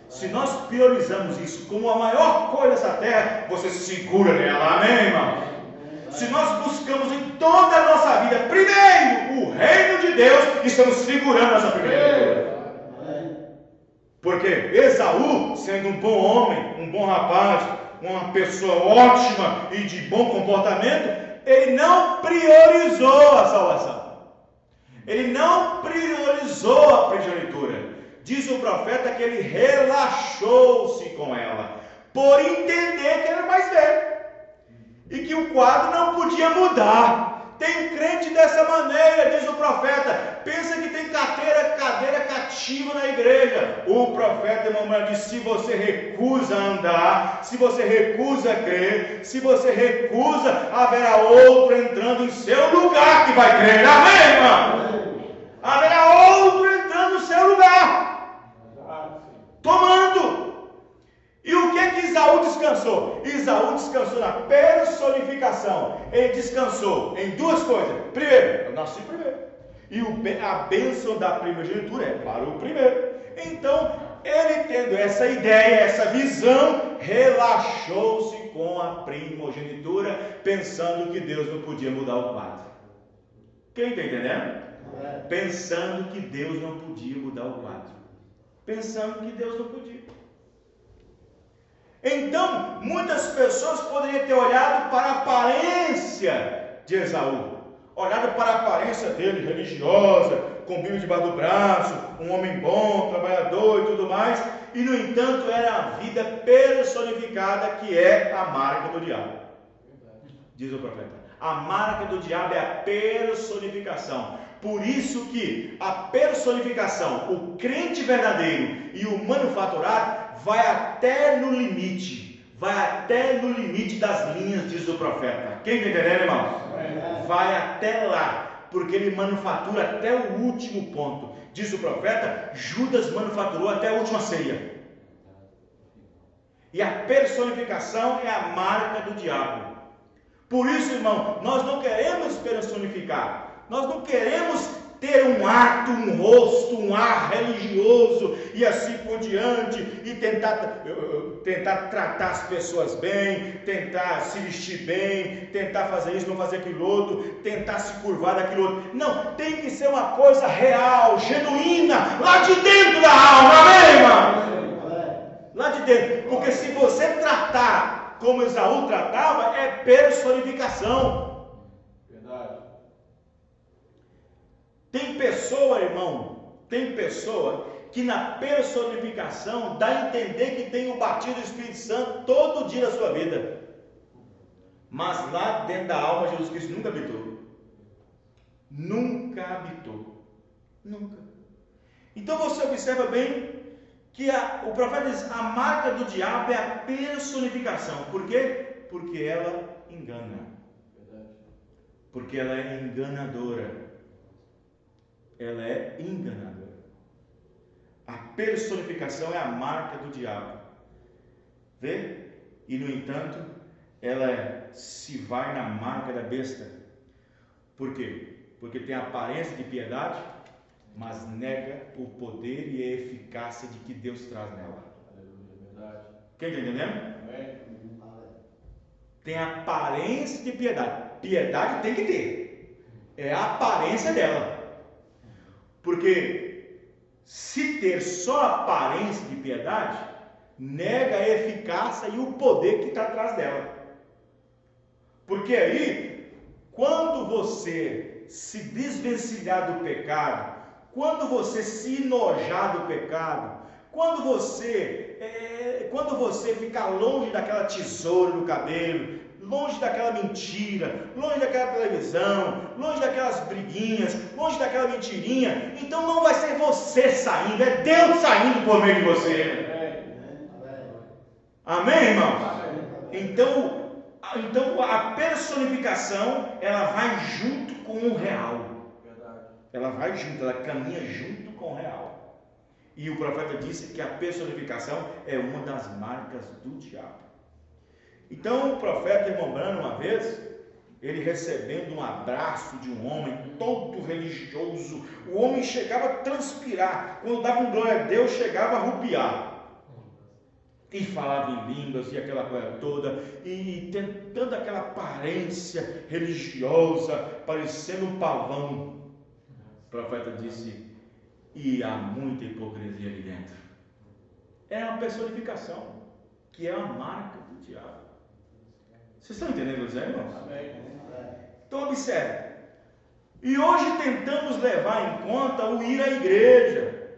Se nós priorizamos isso como a maior coisa dessa terra, você se segura nela, amém, irmão? Se nós buscamos em toda a nossa vida, primeiro, o reino de Deus, estamos segurando essa primeira. Porque Esaú, sendo um bom homem, um bom rapaz, uma pessoa ótima e de bom comportamento, ele não priorizou a salvação. Ele não priorizou a primogenitura. Diz o profeta que ele relaxou-se com ela, por entender que era mais velho e que o quadro não podia mudar. Tem crente dessa maneira, diz o profeta, pensa que tem cadeira cativa na igreja. O profeta Emanuel diz: se você recusa a andar, se você recusa a crer, se você recusa, haverá outro entrando em seu lugar que vai crer. Amém, irmão? Haverá outro entrando no seu lugar, tomando. E o Esaú descansou? Esaú descansou na personificação. Ele descansou em duas coisas. Primeiro, eu nasci primeiro. E a bênção da primogenitura é para o primeiro. Então, ele tendo essa ideia, essa visão, relaxou-se com a primogenitura, pensando que Deus não podia mudar o quadro. Quem está entendendo? Pensando que Deus não podia mudar o quadro. Pensando que Deus não podia. Então, muitas pessoas poderiam ter olhado para a aparência de Esaú, olhado para a aparência dele, religiosa, com Bíblia debaixo do braço, um homem bom, trabalhador e tudo mais, e no entanto era a vida personificada que é a marca do diabo. Diz o profeta. A marca do diabo é a personificação. Por isso que a personificação, o crente verdadeiro e o manufaturado vai até no limite das linhas, diz o profeta. Quem está entendendo, irmãos? Vai até lá, porque ele manufatura até o último ponto. Diz o profeta, Judas manufaturou até a última ceia. E a personificação é a marca do diabo. Por isso, irmão, nós não queremos personificar, nós não queremos ter um ato, um rosto, um ar religioso e assim por diante, e tentar tratar as pessoas bem, tentar se vestir bem, tentar fazer isso, não fazer aquilo outro, tentar se curvar daquilo outro. Não, tem que ser uma coisa real, genuína, lá de dentro da alma, amém, irmão? Lá de dentro, porque se você tratar como Esaú tratava, é personificação. Verdade. Tem pessoa, irmão, que na personificação dá a entender que tem o batismo do Espírito Santo todo dia da sua vida. Mas lá dentro da alma, Jesus Cristo nunca habitou. Nunca habitou. Nunca. Então você observa bem que o profeta diz, a marca do diabo é a personificação. Por quê? Porque ela engana. Porque ela é enganadora. Ela é enganadora. A personificação é a marca do diabo. Vê? E no entanto, ela se vai na marca da besta. Por quê? Porque tem a aparência de piedade, mas nega o poder e a eficácia de que Deus traz nela. Quem está entendendo? Tem a aparência de piedade. Piedade tem que ter. É a aparência dela. Porque se ter só a aparência de piedade, nega a eficácia e o poder que está atrás dela. Porque aí, quando você se desvencilhar do pecado, quando você se enojar do pecado, quando você ficar longe daquela tesoura no cabelo, longe daquela mentira, longe daquela televisão, longe daquelas briguinhas, longe daquela mentirinha, então não vai ser você saindo, é Deus saindo por meio de você. Amém, irmãos? Então a personificação, ela vai junto com o real. Ela vai junto, ela caminha junto com o real. E o profeta disse que a personificação é uma das marcas do diabo. Então o profeta, irmão Branham, uma vez, ele recebendo um abraço de um homem todo religioso, o homem chegava a transpirar, quando dava um glória a Deus, chegava a arrupiar. E falava em línguas e aquela coisa toda, e tentando aquela aparência religiosa, parecendo um pavão. O profeta disse, e há muita hipocrisia ali dentro. É uma personificação, que é a marca do diabo. Vocês estão entendendo o que eu estou dizendo, irmãos? Então observe. E hoje tentamos levar em conta o ir à igreja,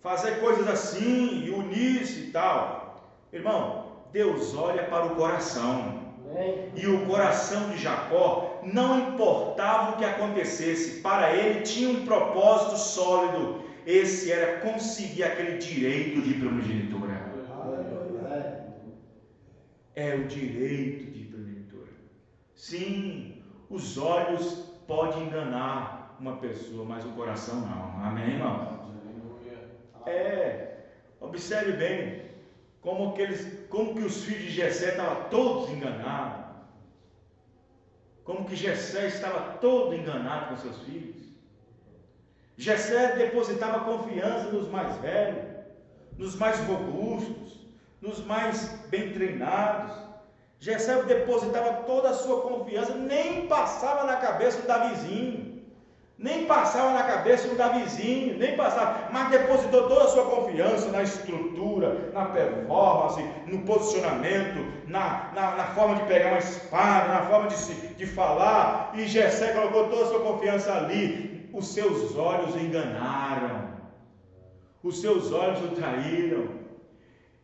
fazer coisas assim, e unir-se e tal. Irmão, Deus olha para o coração. E o coração de Jacó não importava o que acontecesse, para ele tinha um propósito sólido. Esse era conseguir aquele direito de primogenitura. É o direito de primogenitura. Sim, os olhos podem enganar uma pessoa, mas o coração não. Amém, irmão? Observe bem. como que os filhos de Jessé estavam todos enganados. Como que Jessé estava todo enganado com seus filhos. Jessé depositava confiança nos mais velhos, nos mais robustos, nos mais bem treinados. Jessé depositava toda a sua confiança, nem passava na cabeça do Davizinho. Nem passava na cabeça do Davizinho, nem passava, mas depositou toda a sua confiança na estrutura, na performance, no posicionamento, na forma de pegar uma espada, na forma de falar, e Jessé colocou toda a sua confiança ali. Os seus olhos o enganaram, os seus olhos o traíram,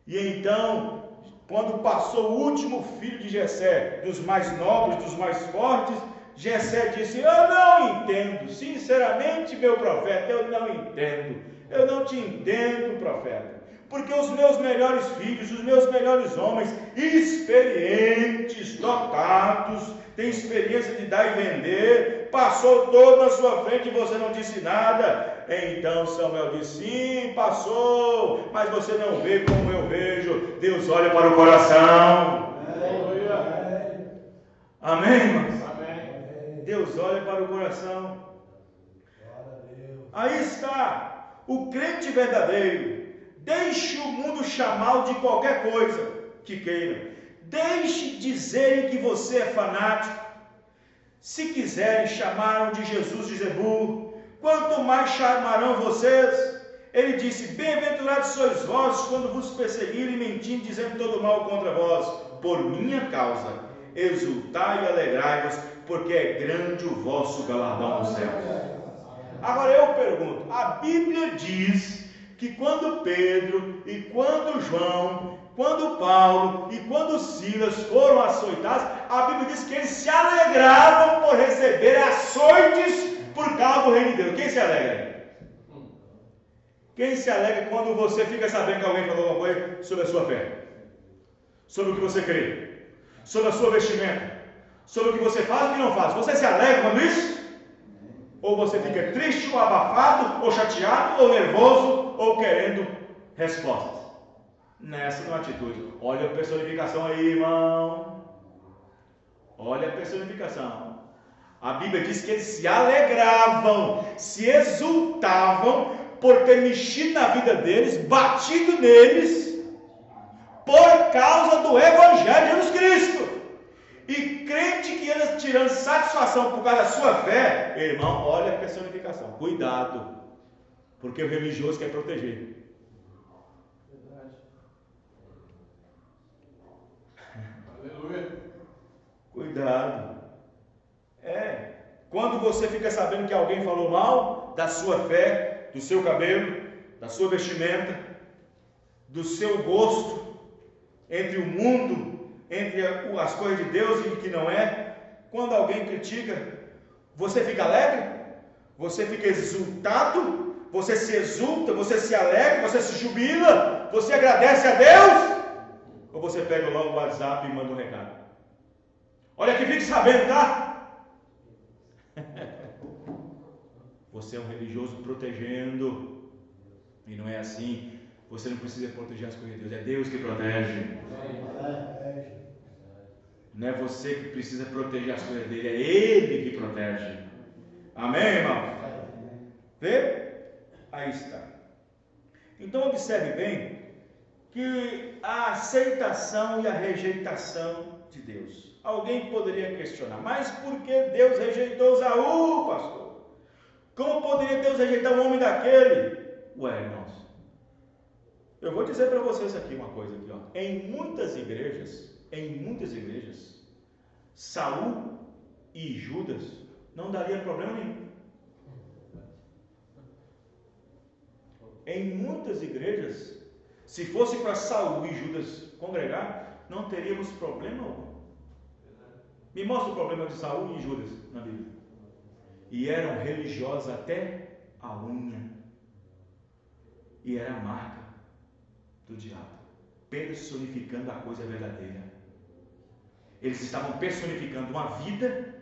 e então, quando passou o último filho de Jessé, dos mais nobres, dos mais fortes, Jessé disse: eu não entendo, sinceramente, meu profeta, eu não entendo, eu não te entendo, profeta, porque os meus melhores filhos, os meus melhores homens, experientes, dotados, têm experiência de dar e vender, passou todo na sua frente e você não disse nada. Então Samuel disse: sim, passou, mas você não vê como eu vejo. Deus olha para o coração. Amém, irmãos? Deus olha para o coração. Aí está o crente verdadeiro. Deixe o mundo chamá-lo de qualquer coisa que queira. Deixe dizerem que você é fanático. Se quiserem, chamaram de Jesus de Zebul. Quanto mais chamarão vocês? Ele disse: bem-aventurados sois vós quando vos perseguirem, mentindo, dizendo todo mal contra vós. Por minha causa, exultai e alegrai-vos, porque é grande o vosso galardão no céu. Agora eu pergunto, a Bíblia diz que quando Pedro e quando João, quando Paulo e quando Silas foram açoitados, a Bíblia diz que eles se alegravam por receber açoites por causa do reino de Deus. Quem se alegra? Quem se alegra quando você fica sabendo que alguém falou alguma coisa sobre a sua fé, sobre o que você crê, sobre a sua vestimenta, sobre o que você faz e o que não faz? Você se alegra quando isso? Ou você fica triste, ou abafado, ou chateado, ou nervoso, ou querendo respostas? Nessa não é atitude. Olha a personificação aí, irmão. Olha a personificação. A Bíblia diz que eles se alegravam, se exultavam por ter mexido na vida deles, batido neles, por causa do Evangelho de Jesus Cristo. E crente que anda tirando satisfação por causa da sua fé, irmão, olha a personificação. Cuidado, porque o religioso quer proteger. Verdade. Aleluia. Cuidado. Quando você fica sabendo que alguém falou mal da sua fé, do seu cabelo, da sua vestimenta, do seu gosto, entre o mundo, entre as coisas de Deus e o que não é, quando alguém critica, você fica alegre? Você fica exultado? Você se exulta? Você se alegra? Você se jubila? Você agradece a Deus? Ou você pega logo o WhatsApp e manda um recado? Olha aqui, fique sabendo, tá? Você é um religioso protegendo, e não é assim. Você não precisa proteger as coisas de Deus, é Deus que protege. Não é você que precisa proteger as coisas dele, é Ele que protege. Amém, irmão? Vê? Aí está. Então observe bem que a aceitação e a rejeitação de Deus. Alguém poderia questionar: mas por que Deus rejeitou Saul, pastor? Como poderia Deus rejeitar um homem daquele? Ué, irmãos, eu vou dizer para vocês aqui uma coisa aqui, ó. Em muitas igrejas, Saul e Judas não daria problema nenhum. Em muitas igrejas, se fosse para Saul e Judas congregar, não teríamos problema algum. Me mostra o problema de Saul e Judas na Bíblia. E eram religiosos até a unha. E era a marca do diabo, personificando a coisa verdadeira. Eles estavam personificando uma vida,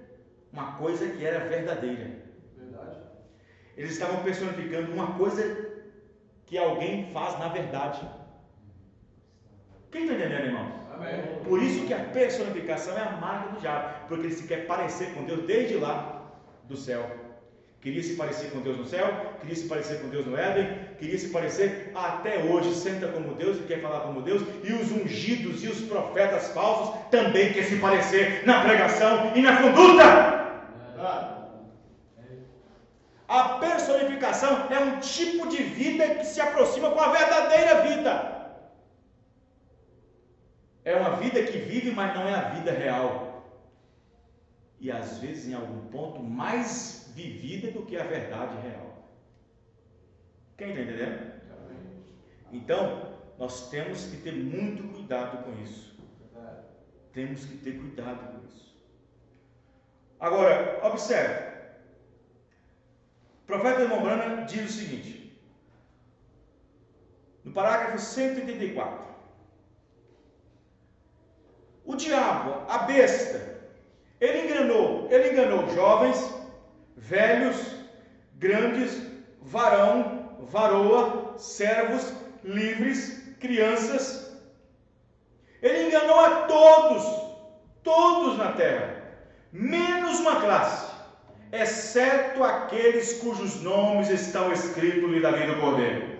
uma coisa que era verdadeira. Verdade. Eles estavam personificando uma coisa que alguém faz na verdade. Quem está entendendo, irmãos? Amém. Por isso que a personificação é a marca do diabo, porque ele se quer parecer com Deus desde lá do céu. Queria se parecer com Deus no céu, queria se parecer com Deus no Éden, queria se parecer até hoje, senta como Deus e quer falar como Deus, e os ungidos e os profetas falsos também querem se parecer na pregação e na conduta. A personificação é um tipo de vida que se aproxima com a verdadeira vida. É uma vida que vive, mas não é a vida real. E às vezes, em algum ponto, mais vivida do que a verdade real. Quem está entendendo? Então, nós temos que ter muito cuidado com isso. Temos que ter cuidado com isso. Agora, observe. O profeta Irmão Branham diz o seguinte, no parágrafo 184. O diabo, a besta, ele enganou jovens, velhos, grandes, varão, varoa, servos, livres, crianças. Ele enganou a todos na terra, menos uma classe, exceto aqueles cujos nomes estão escritos no livro da vida do Cordeiro.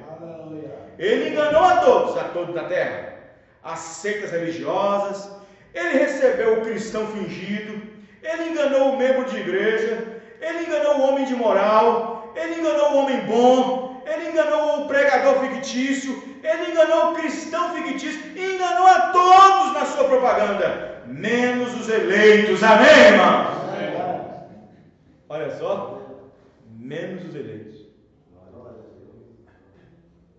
Ele enganou a todos da terra, as seitas religiosas. Ele recebeu o cristão fingido, ele enganou o membro de igreja, ele enganou o homem de moral, ele enganou o homem bom, ele enganou o pregador fictício, ele enganou o cristão fictício, e enganou a todos na sua propaganda, menos os eleitos. Amém, irmãos? Olha só, menos os eleitos.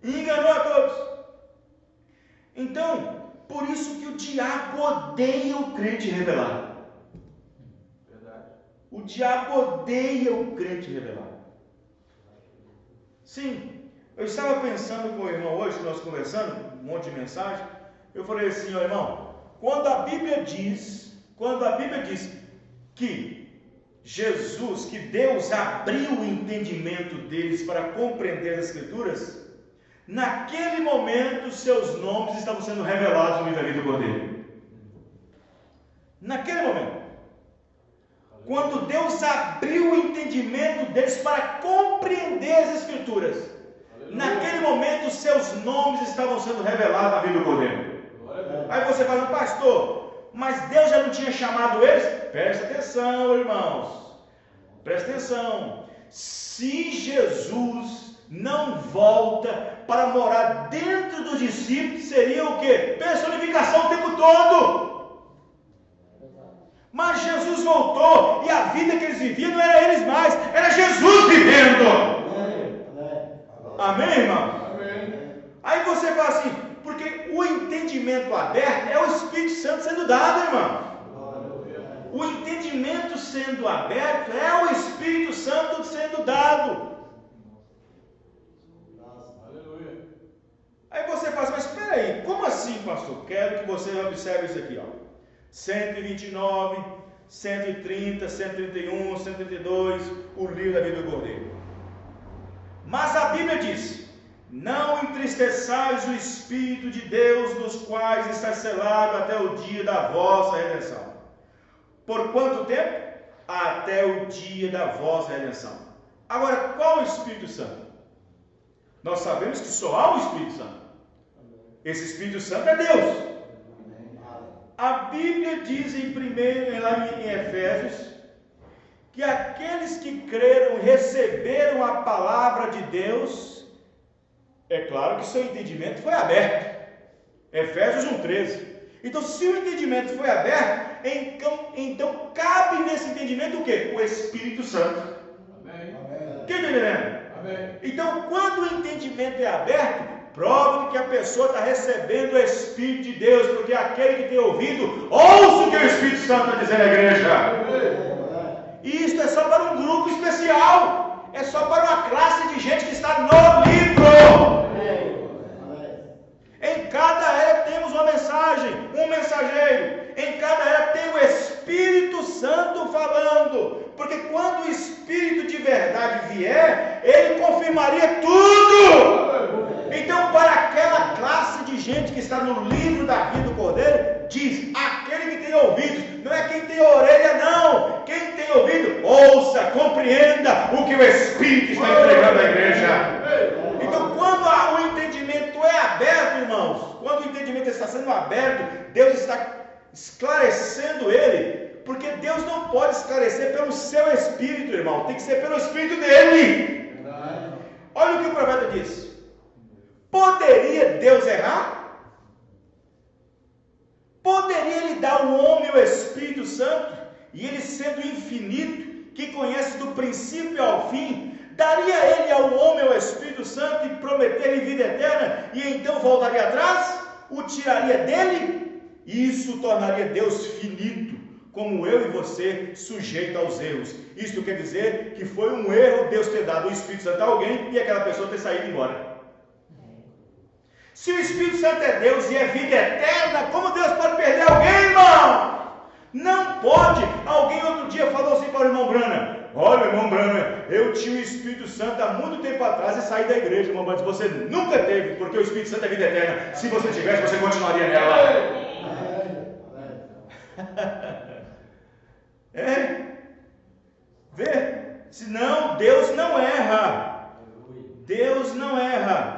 E enganou a todos. Então, por isso que o diabo odeia o crente revelado. Verdade. O diabo odeia o crente revelado. Sim, eu estava pensando com o irmão hoje, nós conversando, um monte de mensagem. Eu falei assim, ó irmão, quando a Bíblia diz que Jesus, que Deus abriu o entendimento deles para compreender as Escrituras, naquele momento seus nomes estavam sendo revelados no livro da vida do Cordeiro. Naquele momento, quando Deus abriu o entendimento deles para compreender as Escrituras, naquele momento seus nomes estavam sendo revelados na vida do Cordeiro. Aí você fala, pastor, mas Deus já não tinha chamado eles? Presta atenção, irmãos, presta atenção. Se Jesus não volta para morar dentro dos discípulos, seria o quê? Personificação o tempo todo. Mas Jesus voltou e a vida que eles viviam não era eles mais, era Jesus vivendo. Amém, irmão? Amém. Aí você fala assim, porque o entendimento aberto é o Espírito Santo sendo dado, irmão. O entendimento sendo aberto é o Espírito Santo sendo dado. Aí você fala, mas espera aí, como assim, pastor? Quero que você observe isso aqui, ó. 129, 130, 131, 132, o livro da vida do Cordeiro. Mas a Bíblia diz, não entristeçais o Espírito de Deus, nos quais está selado até o dia da vossa redenção. Por quanto tempo? Até o dia da vossa redenção. Agora, qual é o Espírito Santo? Nós sabemos que só há um Espírito Santo. Esse Espírito Santo é Deus. A Bíblia diz lá em Efésios, que aqueles que creram, receberam a palavra de Deus, é claro que seu entendimento foi aberto. Efésios 1,13. Então, se o entendimento foi aberto, então cabe nesse entendimento o quê? O Espírito Santo. Amém. Quem está entendendo? Amém. Então, quando o entendimento é aberto, prova que a pessoa está recebendo o Espírito de Deus, porque aquele que tem ouvido, ouça o que o Espírito Santo está dizendo à igreja. E isso é só para um grupo especial, é só para uma classe de gente que está no livro. Em cada era temos uma mensagem, um mensageiro. Em cada era tem o Espírito Santo falando, porque quando o Espírito de verdade vier, ele confirmaria tudo. Então, para aquela classe de gente que está no livro da vida, o que o Espírito está entregando à igreja. Então, quando o entendimento é aberto, irmãos, quando o entendimento está sendo aberto, Deus está esclarecendo ele, porque Deus não pode esclarecer pelo seu Espírito, irmão, tem que ser pelo Espírito dele. Olha o que o profeta diz: poderia Deus errar? Poderia Ele dar ao homem o Espírito Santo, e Ele sendo infinito, que conhece do princípio ao fim, daria Ele ao homem o Espírito Santo e prometer-lhe vida eterna, e então voltaria atrás? O tiraria dele? Isso tornaria Deus finito, como eu e você, sujeito aos erros. Isso quer dizer que foi um erro Deus ter dado o Espírito Santo a alguém e aquela pessoa ter saído embora. Se o Espírito Santo é Deus e é vida eterna, como Deus pode perder alguém, irmão? Não pode. Alguém outro dia falou assim para o irmão Brana: olha, irmão Brana, eu tinha o Espírito Santo há muito tempo atrás e saí da igreja. Irmão Brana, você nunca teve, porque o Espírito Santo é vida eterna. Se você tivesse, você continuaria nela. Vê? Senão Deus não erra. Deus não erra.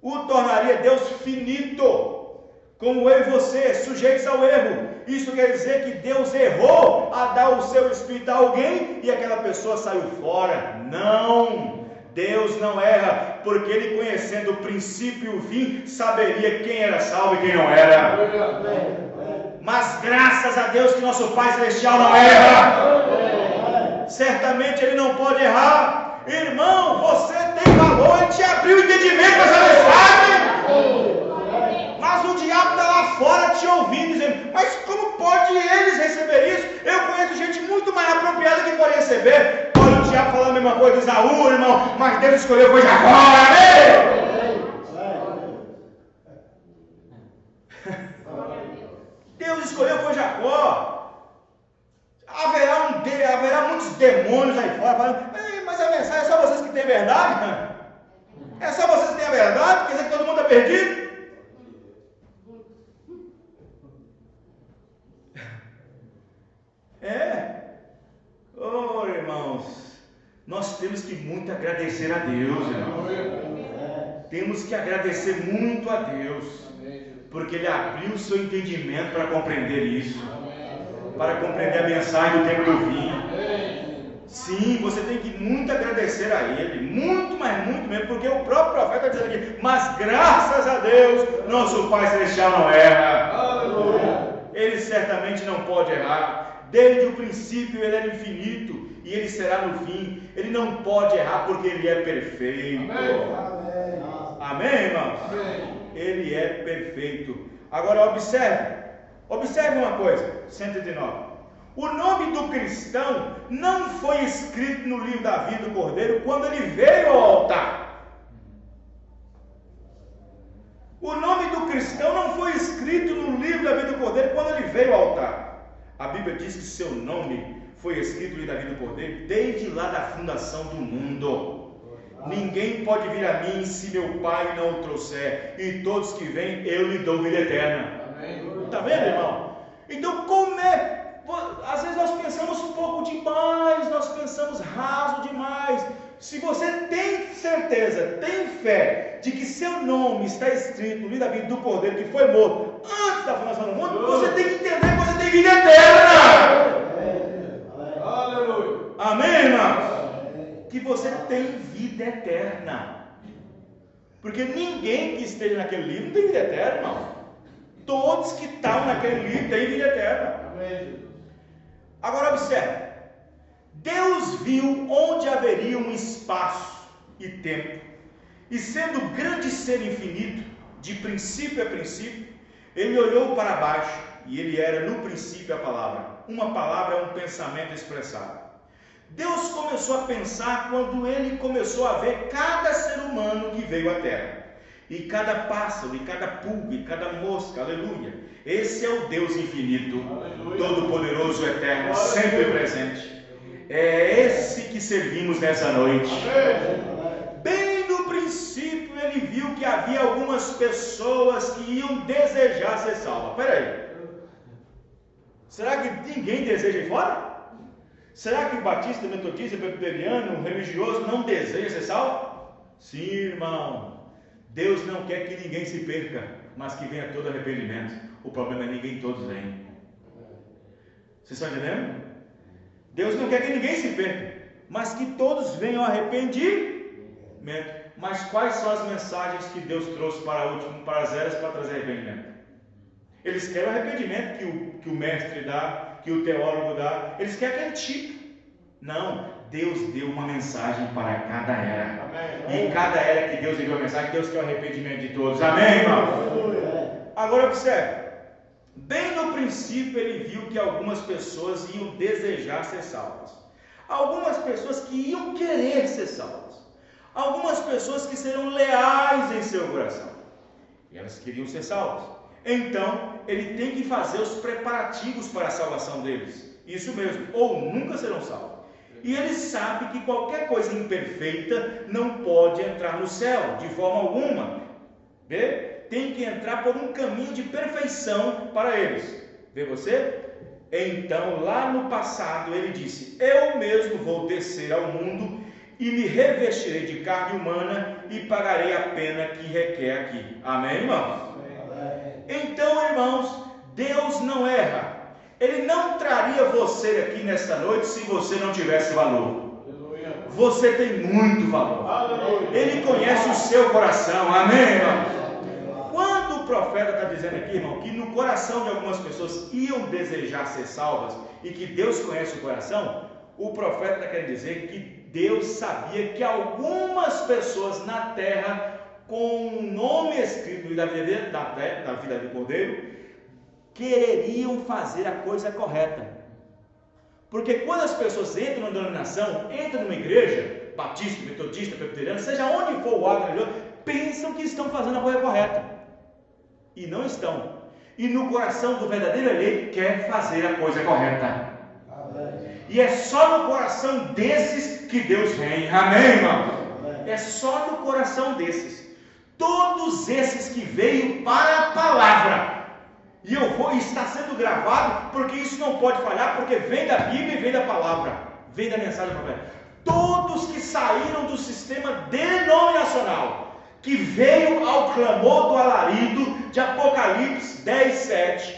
O tornaria Deus finito, como eu e você, sujeitos ao erro. Isso quer dizer que Deus errou a dar o seu Espírito a alguém e aquela pessoa saiu fora. Não, Deus não erra, porque Ele, conhecendo o princípio e o fim, saberia quem era salvo e quem não era. Mas graças a Deus que nosso Pai Celestial não erra. Certamente Ele não pode errar. Irmão, você tem valor, Ele te abriu o entendimento para essa mensagem. Mas o diabo está lá fora te ouvindo, dizendo: mas como pode eles receber isso? Eu conheço gente muito mais apropriada que pode receber. Olha o diabo falando a mesma coisa de Esaú, irmão, mas Deus escolheu foi Jacó, amém? Deus escolheu foi Jacó. Haverá muitos demônios aí fora falando: mas a mensagem é só vocês que têm verdade? É só vocês que têm a verdade? Quer dizer que todo mundo está perdido? Oh, irmãos, nós temos que muito agradecer a Deus, irmãos. Temos que agradecer muito a Deus, porque Ele abriu o seu entendimento para compreender isso, para compreender a mensagem do tempo do fim. Sim, você tem que muito agradecer a Ele, muito, mas muito mesmo, porque o próprio profeta está dizendo aqui: mas graças a Deus, nosso Pai Celestial não erra. Ele certamente não pode errar. Desde o princípio Ele era infinito e Ele será no fim. Ele não pode errar porque Ele é perfeito. Amém, irmãos? Ele é perfeito. Agora observe uma coisa, 109. O nome do cristão não foi escrito no livro da vida do Cordeiro quando ele veio ao altar. O nome do cristão não foi escrito no livro da vida do Cordeiro quando ele veio ao altar. A Bíblia diz que seu nome foi escrito no livro da vida do Cordeiro desde lá da fundação do mundo. Ninguém pode vir a mim se meu Pai não o trouxer, e todos que vêm eu lhe dou vida eterna. Está vendo, irmão? Então, como é? Às vezes nós pensamos pouco demais, nós pensamos raso demais. Se você tem certeza, tem fé de que seu nome está escrito no livro da vida do Cordeiro que foi morto antes da fundação do mundo, você tem que entender que você tem vida eterna. Aleluia. Amém, irmãos? Que você tem vida eterna. Porque ninguém que esteja naquele livro tem vida eterna, irmão. Todos que estão naquele livro têm vida eterna. Amém. Agora observe, Deus viu onde haveria um espaço e tempo, e sendo o grande ser infinito, de princípio a princípio, Ele olhou para baixo, e Ele era no princípio a palavra. Uma palavra é um pensamento expressado. Deus começou a pensar quando Ele começou a ver cada ser humano que veio à Terra, e cada pássaro, e cada pulga, e cada mosca, aleluia. Esse é o Deus infinito, todo-poderoso, eterno, sempre presente. É esse que servimos nessa noite. Bem no princípio Ele viu que havia algumas pessoas que iam desejar ser salvas. Espera aí, será que ninguém deseja ir fora? Será que o batista, metodista, presbiteriano, religioso não deseja ser salvo? Sim, irmão. Deus não quer que ninguém se perca, mas que venha todo arrependimento. O problema é que ninguém todos vêm. Vocês estão entendendo? Deus não quer que ninguém se perca, mas que todos venham arrependimento. Mas quais são as mensagens que Deus trouxe para as eras para trazer arrependimento? Eles querem o arrependimento que o mestre dá, que o teólogo dá. Eles querem aquele tipo. Não, Deus deu uma mensagem para cada era. Amém. E cada era que Deus enviou a mensagem, Deus quer o arrependimento de todos. Amém, irmão? Agora observe. Bem no princípio ele viu que algumas pessoas iam desejar ser salvas. Algumas pessoas que iam querer ser salvas. Algumas pessoas que serão leais em seu coração. E elas queriam ser salvas. Então, ele tem que fazer os preparativos para a salvação deles. Isso mesmo, ou nunca serão salvos. E ele sabe que qualquer coisa imperfeita não pode entrar no céu, de forma alguma. Vê? Tem que entrar por um caminho de perfeição para eles. Vê você? Então, lá no passado, ele disse: eu mesmo vou descer ao mundo e me revestirei de carne humana e pagarei a pena que requer aqui. Amém, irmãos? Então, irmãos, Deus não erra. Ele não traria você aqui nesta noite se você não tivesse valor. Você tem muito valor. Ele conhece o seu coração. Amém, irmãos? Quando o profeta está dizendo aqui, irmão, que no coração de algumas pessoas iam desejar ser salvas e que Deus conhece o coração, o profeta está querendo dizer que Deus sabia que algumas pessoas na terra, com o nome escrito da vida do Cordeiro, quereriam fazer a coisa correta. Porque quando as pessoas entram numa denominação, entram numa igreja, batista, metodista, presbiteriana, seja onde for o ato religioso, pensam que estão fazendo a coisa correta. E não estão. E no coração do verdadeiro eleito quer fazer a coisa correta. E é só no coração desses que Deus vem. Amém, irmão? É só no coração desses. Todos esses que veio para a palavra. E está sendo gravado, porque isso não pode falhar, porque vem da Bíblia e vem da palavra, vem da mensagem profética. Todos que saíram do sistema denominacional, que veio ao clamor do alarido de Apocalipse 10:7,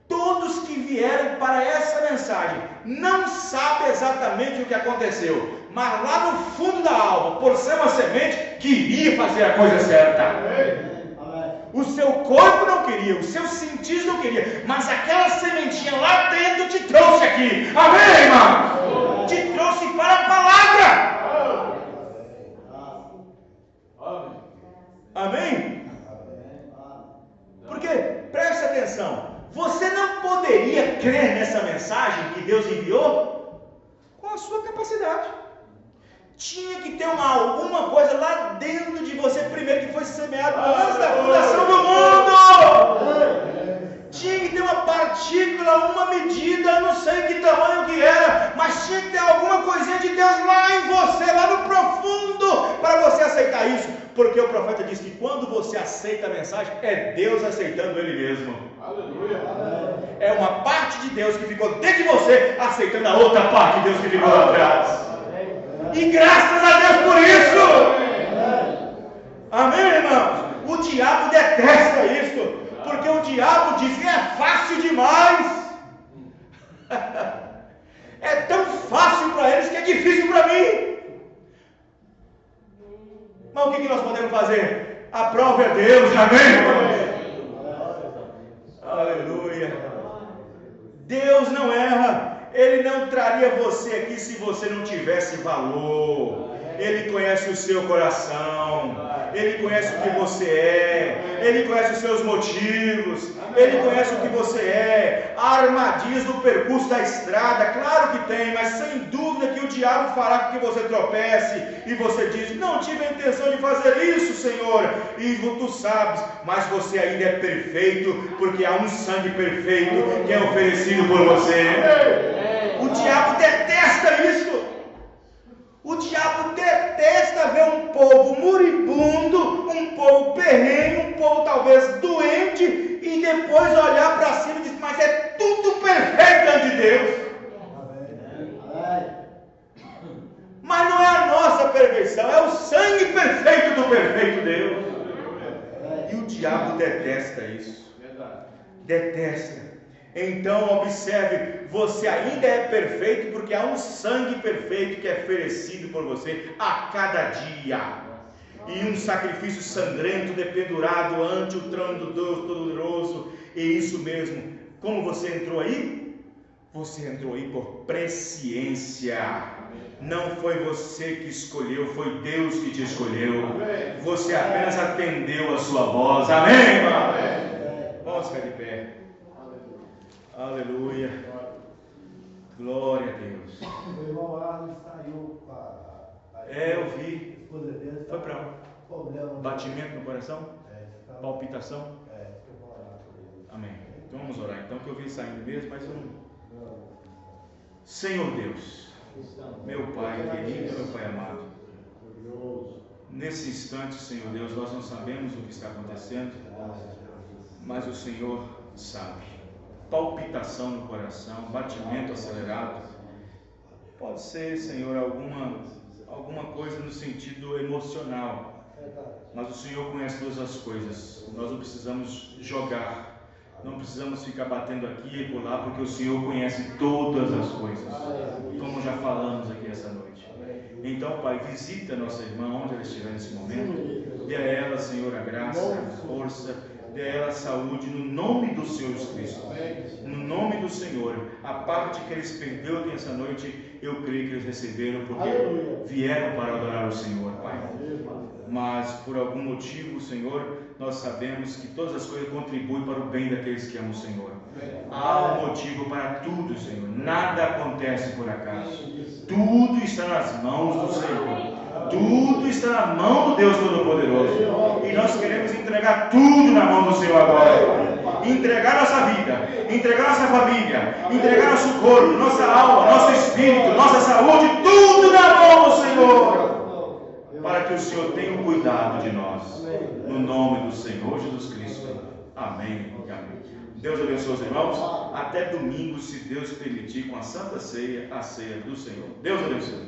todos que vieram para essa mensagem, não sabem exatamente o que aconteceu, mas lá no fundo da alma, por ser uma semente, queria fazer a coisa certa. O seu corpo não queria, os seus sentidos não queriam, mas aquela sementinha lá dentro te trouxe aqui. Amém, irmão? Te trouxe para a palavra. Amém? Porque, preste atenção, você não poderia crer nessa mensagem que Deus enviou com a sua capacidade. Tinha que ter alguma coisa lá dentro de você primeiro, que foi semeado antes da fundação do mundo. Tinha que ter uma partícula, uma medida, não sei que tamanho que era, mas tinha que ter alguma coisinha de Deus lá em você, lá no profundo, para você aceitar isso. Porque o profeta diz que quando você aceita a mensagem, é Deus aceitando Ele mesmo. Aleluia. É uma parte de Deus que ficou dentro de você, aceitando a outra parte de Deus que ficou lá atrás. E graças a Deus por isso. Amém, irmãos? O diabo detesta isso, porque o diabo diz que é fácil demais. É tão fácil para eles que é difícil para mim. Mas o que nós podemos fazer? A prova é Deus. Amém, irmãos? Aleluia. Deus não erra. Ele não traria você aqui se você não tivesse valor. Ele conhece o seu coração. Ele conhece o que você é. Ele conhece os seus motivos. Ele conhece o que você é. Há armadilhas no percurso da estrada, claro que tem, mas sem dúvida que o diabo fará com que você tropece. E você diz: não tive a intenção de fazer isso, Senhor. E tu sabes, mas você ainda é perfeito, porque há um sangue perfeito que é oferecido por você. O diabo detesta isso. O diabo detesta ver um povo moribundo, um povo perrengue, um povo talvez doente, e depois olhar para cima e dizer: mas é tudo perfeito diante de Deus. diabo detesta isso. Verdade. Detesta. Então observe, você ainda é perfeito porque há um sangue perfeito que é oferecido por você a cada dia. E um sacrifício sangrento dependurado ante o trono do Deus Todo-Poderoso. E isso mesmo, como você entrou aí? Você entrou aí por presciência. Não foi você que escolheu, foi Deus que te escolheu. Você apenas atendeu a sua voz. Amém, irmão? Vamos ficar de pé. Aleluia. Glória a Deus. O irmão Arno saiu para. Eu vi. Foi para onde? Batimento no coração? Palpitação? Amém. Então vamos orar então, que eu vi saindo mesmo, mas eu não. Senhor Deus, meu Pai querido, meu Pai amado, nesse instante, Senhor Deus, nós não sabemos o que está acontecendo, mas o Senhor sabe. Palpitação no coração, batimento acelerado, pode ser, Senhor, alguma coisa no sentido emocional, mas o Senhor conhece todas as coisas. Nós não precisamos jogar, não precisamos ficar batendo aqui e lá, porque o Senhor conhece todas as coisas, como já falamos aqui essa noite. Então, Pai, visita nossa irmã onde ela estiver nesse momento, dê a ela, Senhor, a graça, a força, dê a ela a saúde, no nome do Senhor Jesus Cristo, no nome do Senhor. A parte que eles perderam aqui essa noite, eu creio que eles receberam, porque vieram para adorar o Senhor, Pai. Mas por algum motivo, Senhor, nós sabemos que todas as coisas contribuem para o bem daqueles que amam o Senhor. Há um motivo para tudo, Senhor. Nada acontece por acaso. Tudo está nas mãos do Senhor. Tudo está na mão do Deus Todo-Poderoso. E nós queremos entregar tudo na mão do Senhor agora. Entregar nossa vida, entregar nossa família, entregar nosso corpo, nossa alma, nosso espírito, nossa saúde, tudo na mão do Senhor. Para que o Senhor tenha um cuidado de nós. No nome do Senhor Jesus Cristo. Amém e amém. Deus abençoe os irmãos. Até domingo, se Deus permitir, com a Santa Ceia, a ceia do Senhor. Deus abençoe.